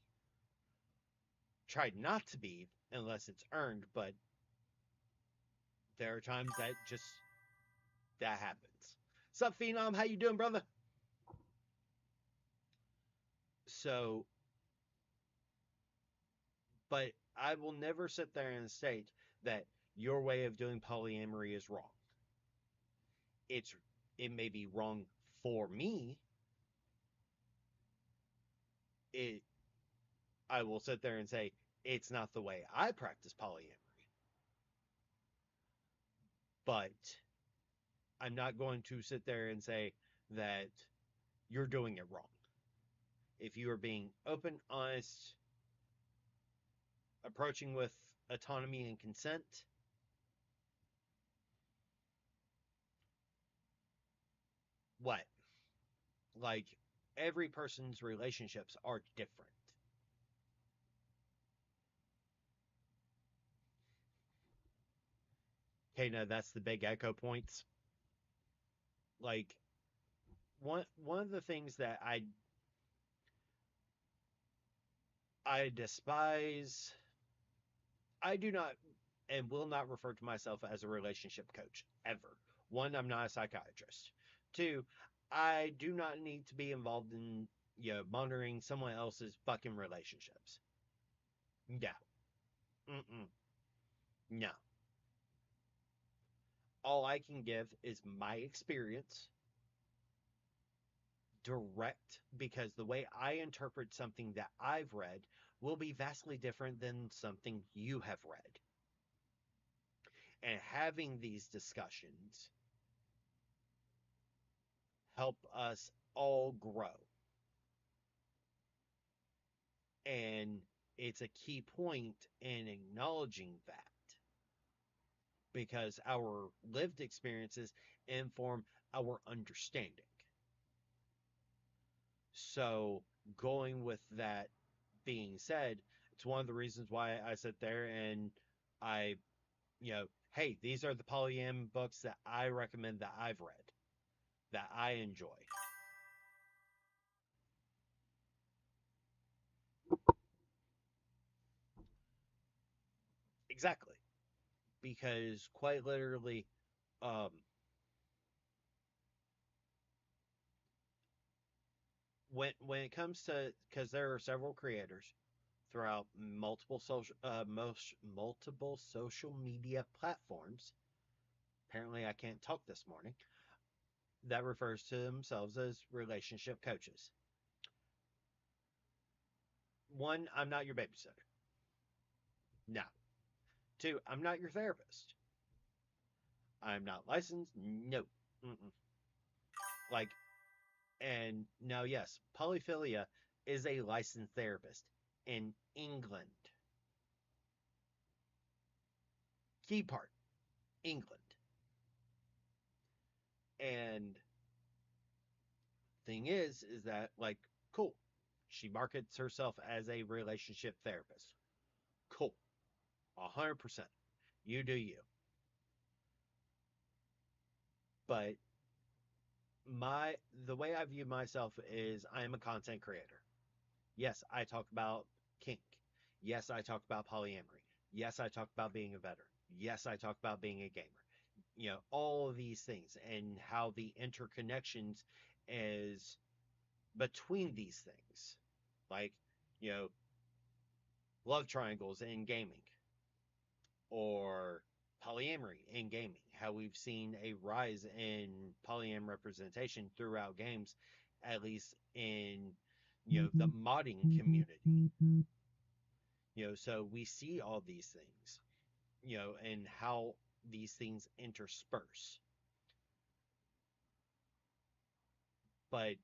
Try not to be unless it's earned, but there are times that just that happens. Sup, Phenom? How you doing, brother? So, but I will never sit there and state that your way of doing polyamory is wrong. It's it may be wrong for me. It I will sit there and say it's not the way I practice polyamory. But I'm not going to sit there and say that you're doing it wrong. If you are being open, honest, approaching with autonomy and consent, what? Like, every person's relationships are different. Okay, now that's the big echo points. Like, one of the things that I despise, I do not and will not refer to myself as a relationship coach ever. One, I'm not a psychiatrist. Two, I do not need to be involved in monitoring someone else's fucking relationships. No. Mm-mm. No. All I can give is my experience, direct, because the way I interpret something that I've read will be vastly different than something you have read. And having these discussions help us all grow. And it's a key point in acknowledging that because our lived experiences inform our understanding. So, going with that being said, it's one of the reasons why I sit there and I, hey, these are the polyam books that I recommend that I've read, that I enjoy. Exactly. Because quite literally, um, when it comes to, because there are several creators throughout multiple social media platforms. Apparently, I can't talk this morning. That refers to themselves as relationship coaches. One, I'm not your babysitter. No. Two, I'm not your therapist. I'm not licensed. No. Mm-mm. Like, and now, yes, polyphilia is a licensed therapist in England. Key part, England. And thing is that, like, cool. She markets herself as a relationship therapist. Cool. 100%. You do you. But my the way I view myself is I am a content creator. Yes, I talk about kink. Yes, I talk about polyamory. Yes, I talk about being a veteran. Yes, I talk about being a gamer. All of these things and how the interconnections is between these things. Like, you know, love triangles in gaming or polyamory in gaming. How we've seen a rise in polyam representation throughout games, at least in the modding community. So we see all these things, and how these things intersperse. But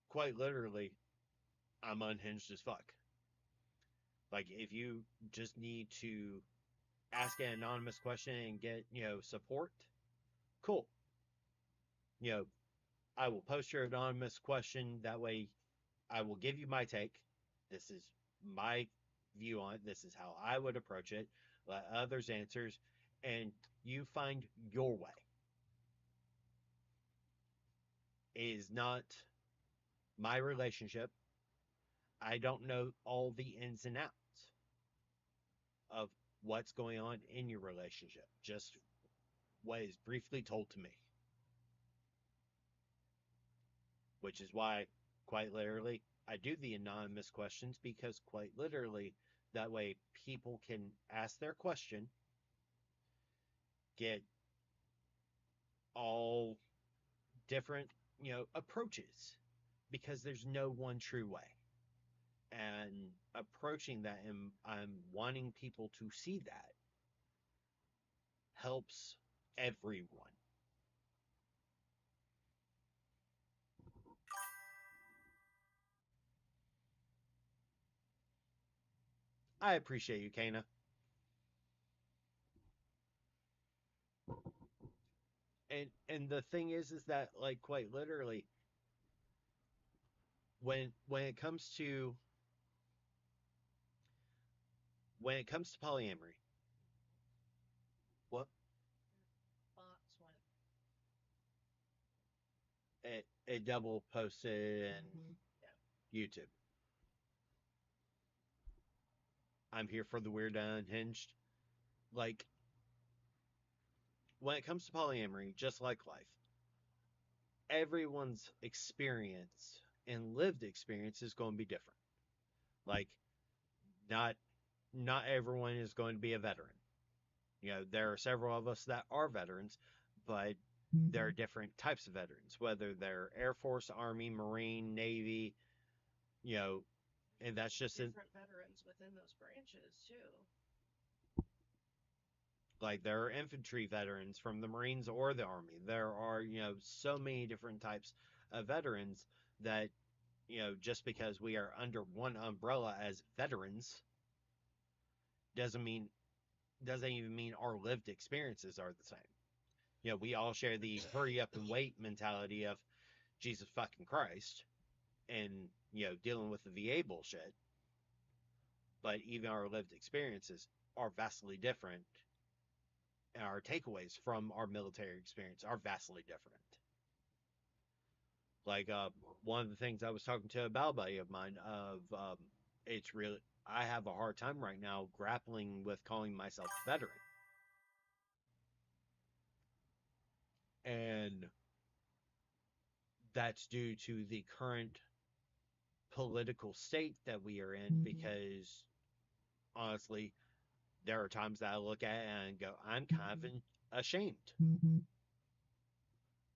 quite literally, I'm unhinged as fuck. Like, if you just need to ask an anonymous question and get, support, cool. You know, I will post your anonymous question. That way, I will give you my take. This is my view on it. This is how I would approach it. Let others answers, and you find your way. It is not my relationship. I don't know all the ins and outs of what's going on in your relationship. Just what is briefly told to me. Which is why, quite literally, I do the anonymous questions, because quite literally, that way people can ask their question, get all different, approaches, because there's no one true way. And approaching that, and I'm wanting people to see that, helps everyone. I appreciate you, Kana. And the thing is that, like, quite literally, when it comes to polyamory, what Bots went. it double posted in Yeah. YouTube. I'm here for the weird unhinged. Like, when it comes to polyamory, just like life, everyone's experience and lived experience is going to be different. Like, not not everyone is going to be a veteran. There are several of us that are veterans, but there are different types of veterans, whether they're Air Force, Army, Marine, Navy, you know, and that's just different veterans within those branches too. like there are infantry veterans from the Marines or the Army. There are, so many different types of veterans that, just because we are under one umbrella as veterans doesn't mean doesn't even mean our lived experiences are the same. We all share the hurry up and wait mentality of Jesus fucking Christ and, dealing with the VA bullshit. But even our lived experiences are vastly different. And our takeaways from our military experience are vastly different. Like, one of the things I was talking to a Bal buddy of mine of, it's really, I have a hard time right now grappling with calling myself a veteran. And that's due to the current political state that we are in, because honestly, there are times that I look at it and go, I'm kind of ashamed.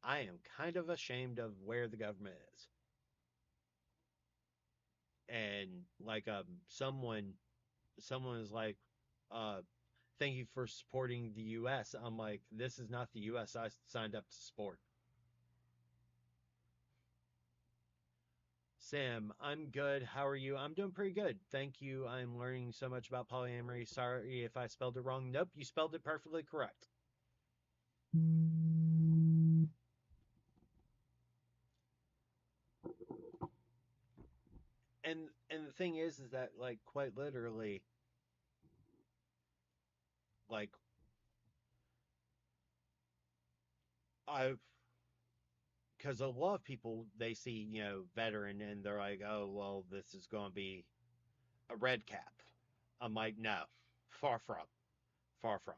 I am kind of ashamed of where the government is. And like someone is like, uh thank you for supporting the U.S. I'm like, this is not the U.S. I signed up to support. Sam, I'm good. How are you? I'm doing pretty good. Thank you. I'm learning so much about polyamory. Sorry if I spelled it wrong. Nope, you spelled it perfectly correct. And the thing is that like quite literally, like I've because a lot of people they see veteran and they're like, oh well, this is going to be a red cap. I'm like, no, far from, far from.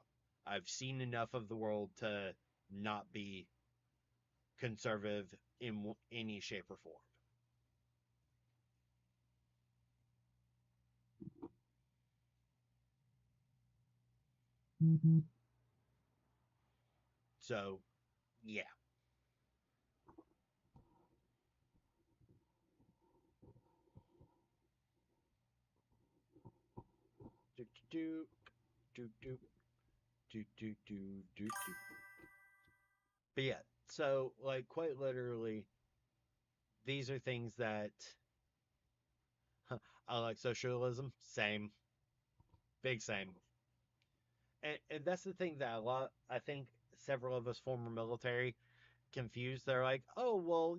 I've seen enough of the world to not be conservative in any shape or form. So yeah. Do do do do do do do do do. But yeah, so like quite literally, these are things that I like. Socialism, same, big same. And that's the thing that a lot, I think, several of us former military confused. They're like, oh well,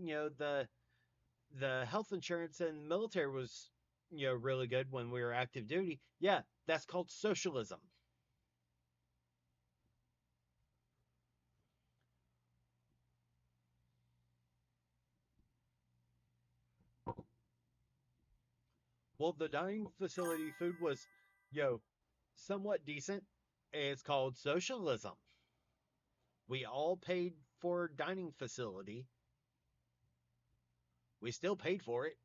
the health insurance in the military was really good when we were active duty. Yeah, that's called socialism. Well, the dining facility food was, somewhat decent. It's called socialism. We all paid for dining facility. We still paid for it.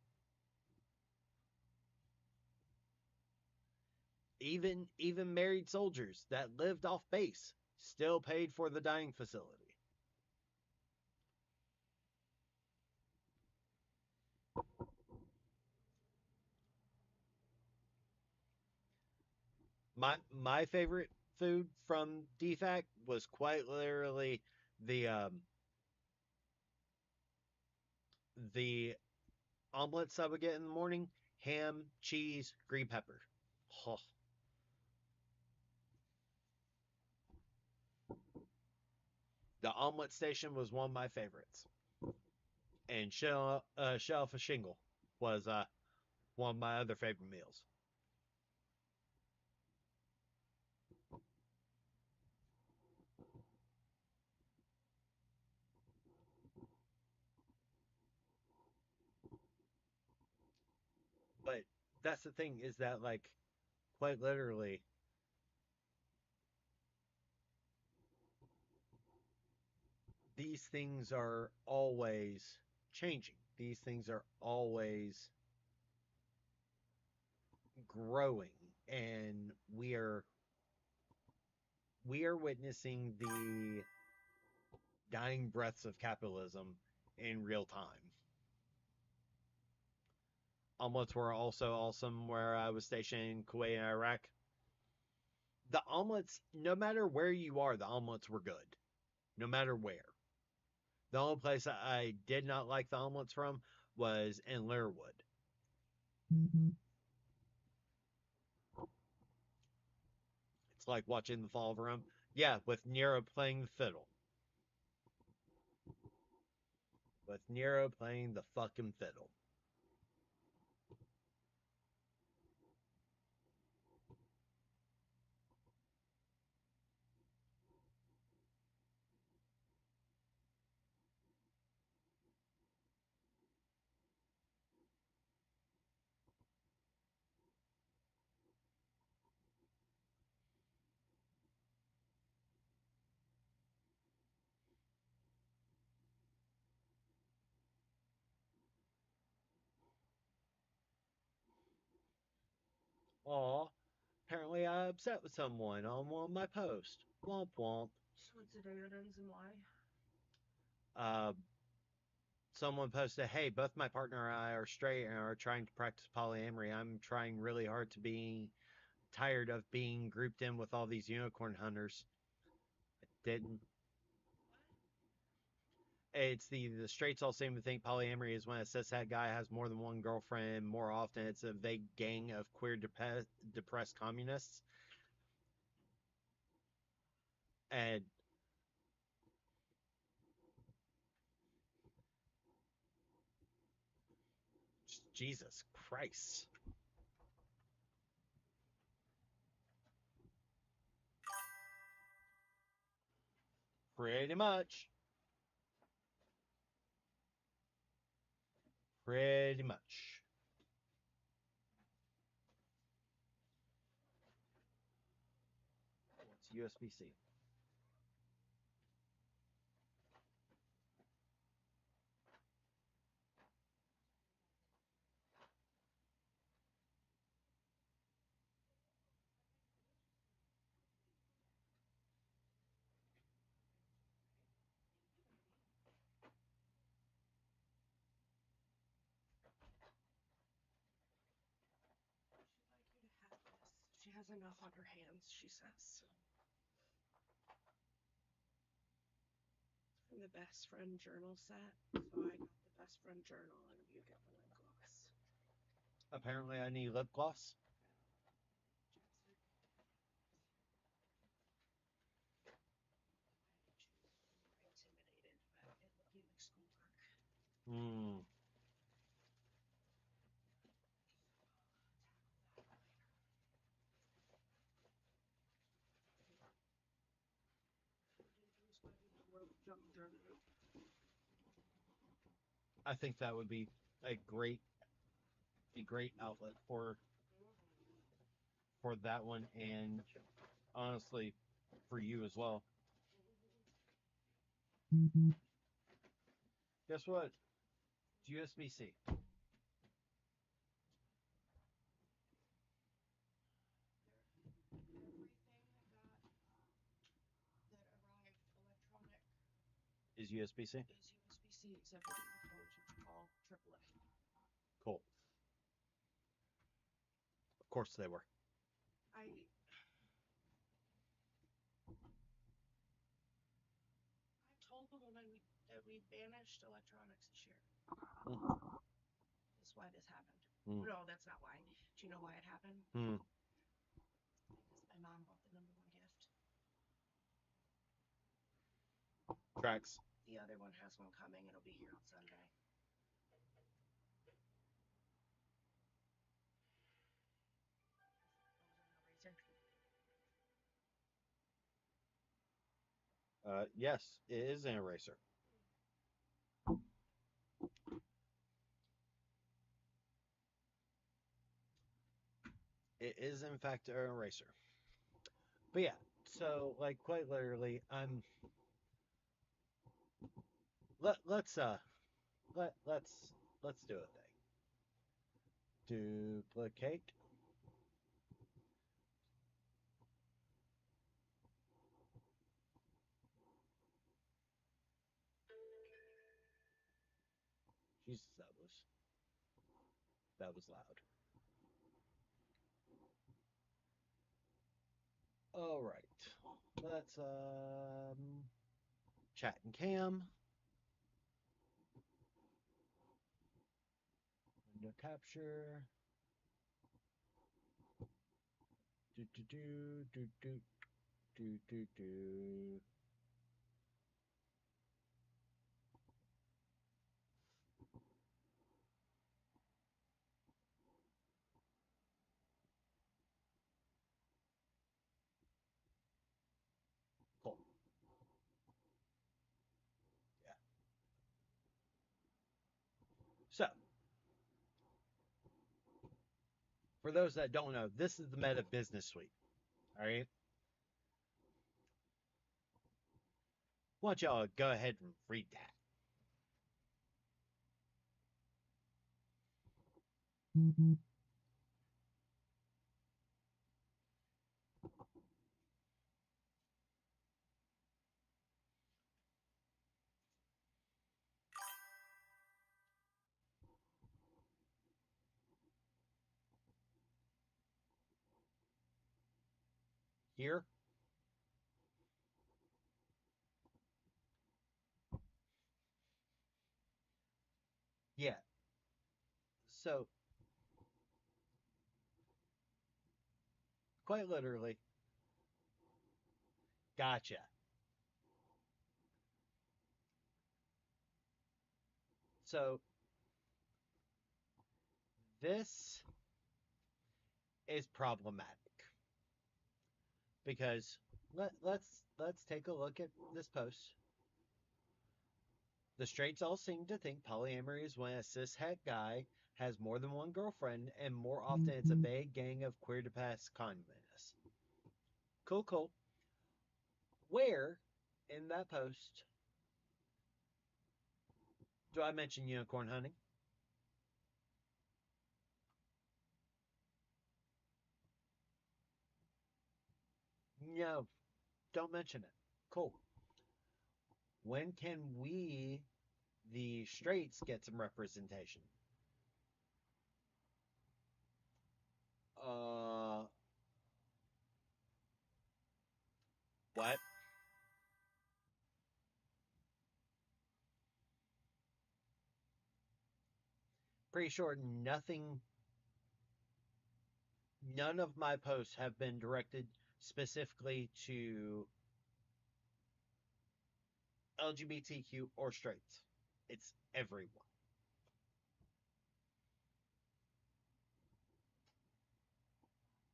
Even married soldiers that lived off base still paid for the dining facility. My favorite food from DFAC was quite literally the um the omelets I would get in the morning, ham, cheese, green pepper. Oh, the omelet station was one of my favorites, and shell for shingle was one of my other favorite meals. But that's the thing is that like quite literally these things are always changing. These things are always growing, and we are witnessing the dying breaths of capitalism in real time. Omelets were also awesome where I was stationed in Kuwait and Iraq. The omelets, no matter where you are, the omelets were good. No matter where. The only place I did not like the omelets from was in Learwood. It's like watching the fall of Rome. Yeah, with Nero playing the fiddle. With Nero playing the fucking fiddle. Aw, apparently I upset with someone on one of my posts. Womp womp. So what's the dividends and why? Uh, Someone posted, "Hey, both my partner and I are straight and are trying to practice polyamory. I'm trying really hard to be tired of being grouped in with all these unicorn hunters. I didn't. It's the straights all seem to think polyamory is when a cishet guy has more than one girlfriend. More often, it's a vague gang of queer depressed communists. And Jesus Christ. Pretty much. Pretty much. What's USB-C? She'd like you to have this. She has enough on her hands, she says. From the best friend journal set. So I got the best friend journal and you get the lip gloss. Apparently, I need lip gloss. Intimidated, but it looked like schoolwork. Hmm. I think that would be a great outlet for that one, and honestly, for you as well. Guess what? It's USB-C. Is USB-C? Is USB-C except for the earphones, which you call AAA. Cool. Of course they were. I told the woman that we banished electronics this year. That's why this happened. No, that's not why. Do you know why it happened? Because my mom bought the number one gift. Tracks. The other one has one coming. It'll be here on Sunday. Yes, it is an eraser. It is in fact an eraser. But yeah, so like quite literally, let's let's do a thing. Duplicate. Jesus, that was loud. All right. Let's chat and cam. Window capture. Do do do do do do do do. Cool. Yeah. So, for those that don't know, this is the Meta Business Suite. All right. Why don't y'all go ahead and read that? here. Yeah. So, quite literally, gotcha. So, this is problematic because let's take a look at this post. The straights all seem to think polyamory is when a cishet guy has more than one girlfriend, and more often it's a vague gang of queer to pass communists. Cool, cool. Where in that post do I mention unicorn hunting? No, don't mention it. Cool. When can we, the straights, get some representation? Uh, what? Pretty sure none of my posts have been directed specifically to LGBTQ or straights. It's everyone.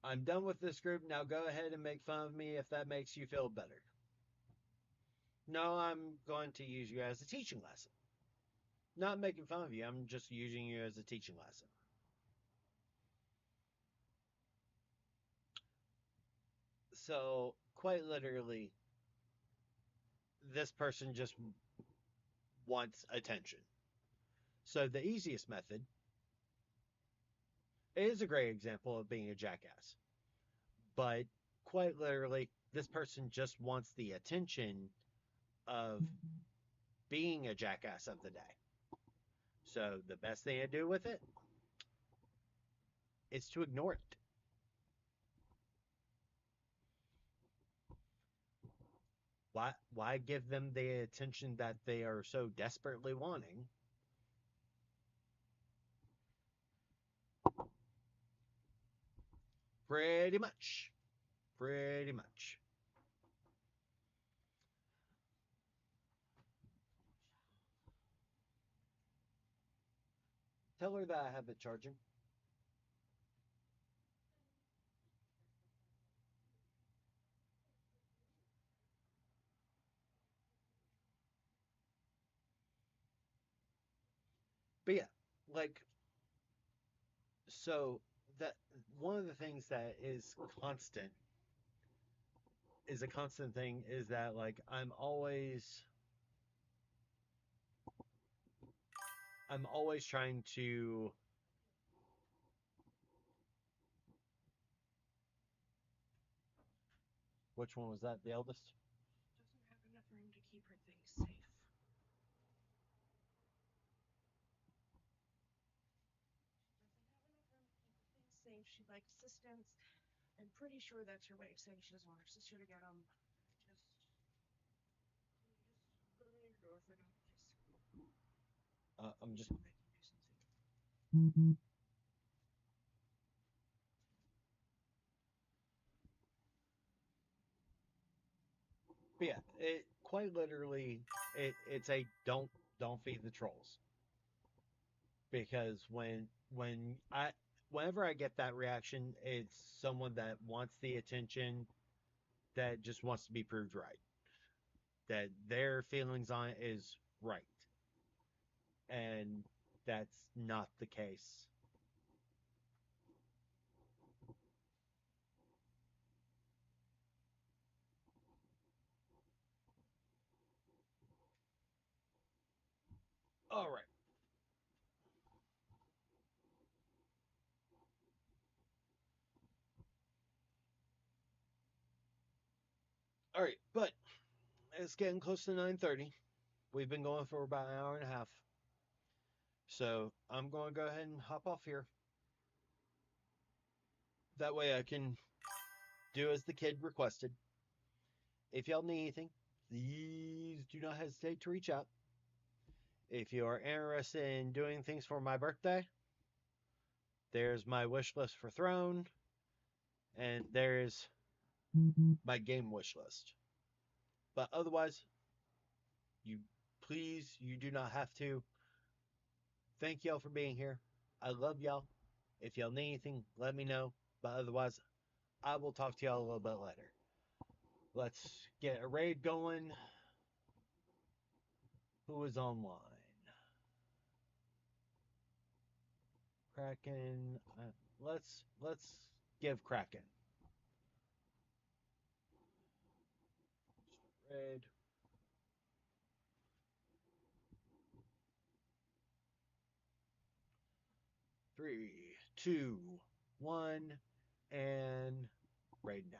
I'm done with this group. Now go ahead and make fun of me if that makes you feel better. No, I'm going to use you as a teaching lesson. Not making fun of you, I'm just using you as a teaching lesson. So, quite literally, this person just wants attention. So, the easiest method is a great example of being a jackass. But quite literally, this person just wants the attention of being a jackass of the day. So, the best thing to do with it is to ignore it. Why give them the attention that they are so desperately wanting? Pretty much. Pretty much. Tell her that I have it charging. But yeah, like, so that one of the things that is a constant thing is that, like, I'm always trying to. Which one was that? The eldest? Doesn't have enough room to keep her things safe. Safe. She'd like assistance. I'm pretty sure that's her way of saying she doesn't want her sister to get them. Just go to your girlfriend, please. I'm just. I can do something. But yeah, it quite literally it's a don't feed the trolls, because whenever I get that reaction, it's someone that wants the attention, that just wants to be proved right, that their feelings on it is right, and that's not the case. All right. All right, but it's getting close to 9:30. We've been going for about an hour and a half. So I'm going to go ahead and hop off here. That way I can do as the kid requested. If y'all need anything, please do not hesitate to reach out. If you are interested in doing things for my birthday, there's my wish list for Throne, and there's my game wish list. But otherwise, you you do not have to. Thank y'all for being here. I love y'all. If y'all need anything, let me know. But otherwise, I will talk to y'all a little bit later. Let's get a raid going. Who is online? Kraken. Let's give Kraken. Raid. Three, two, one, and raid now.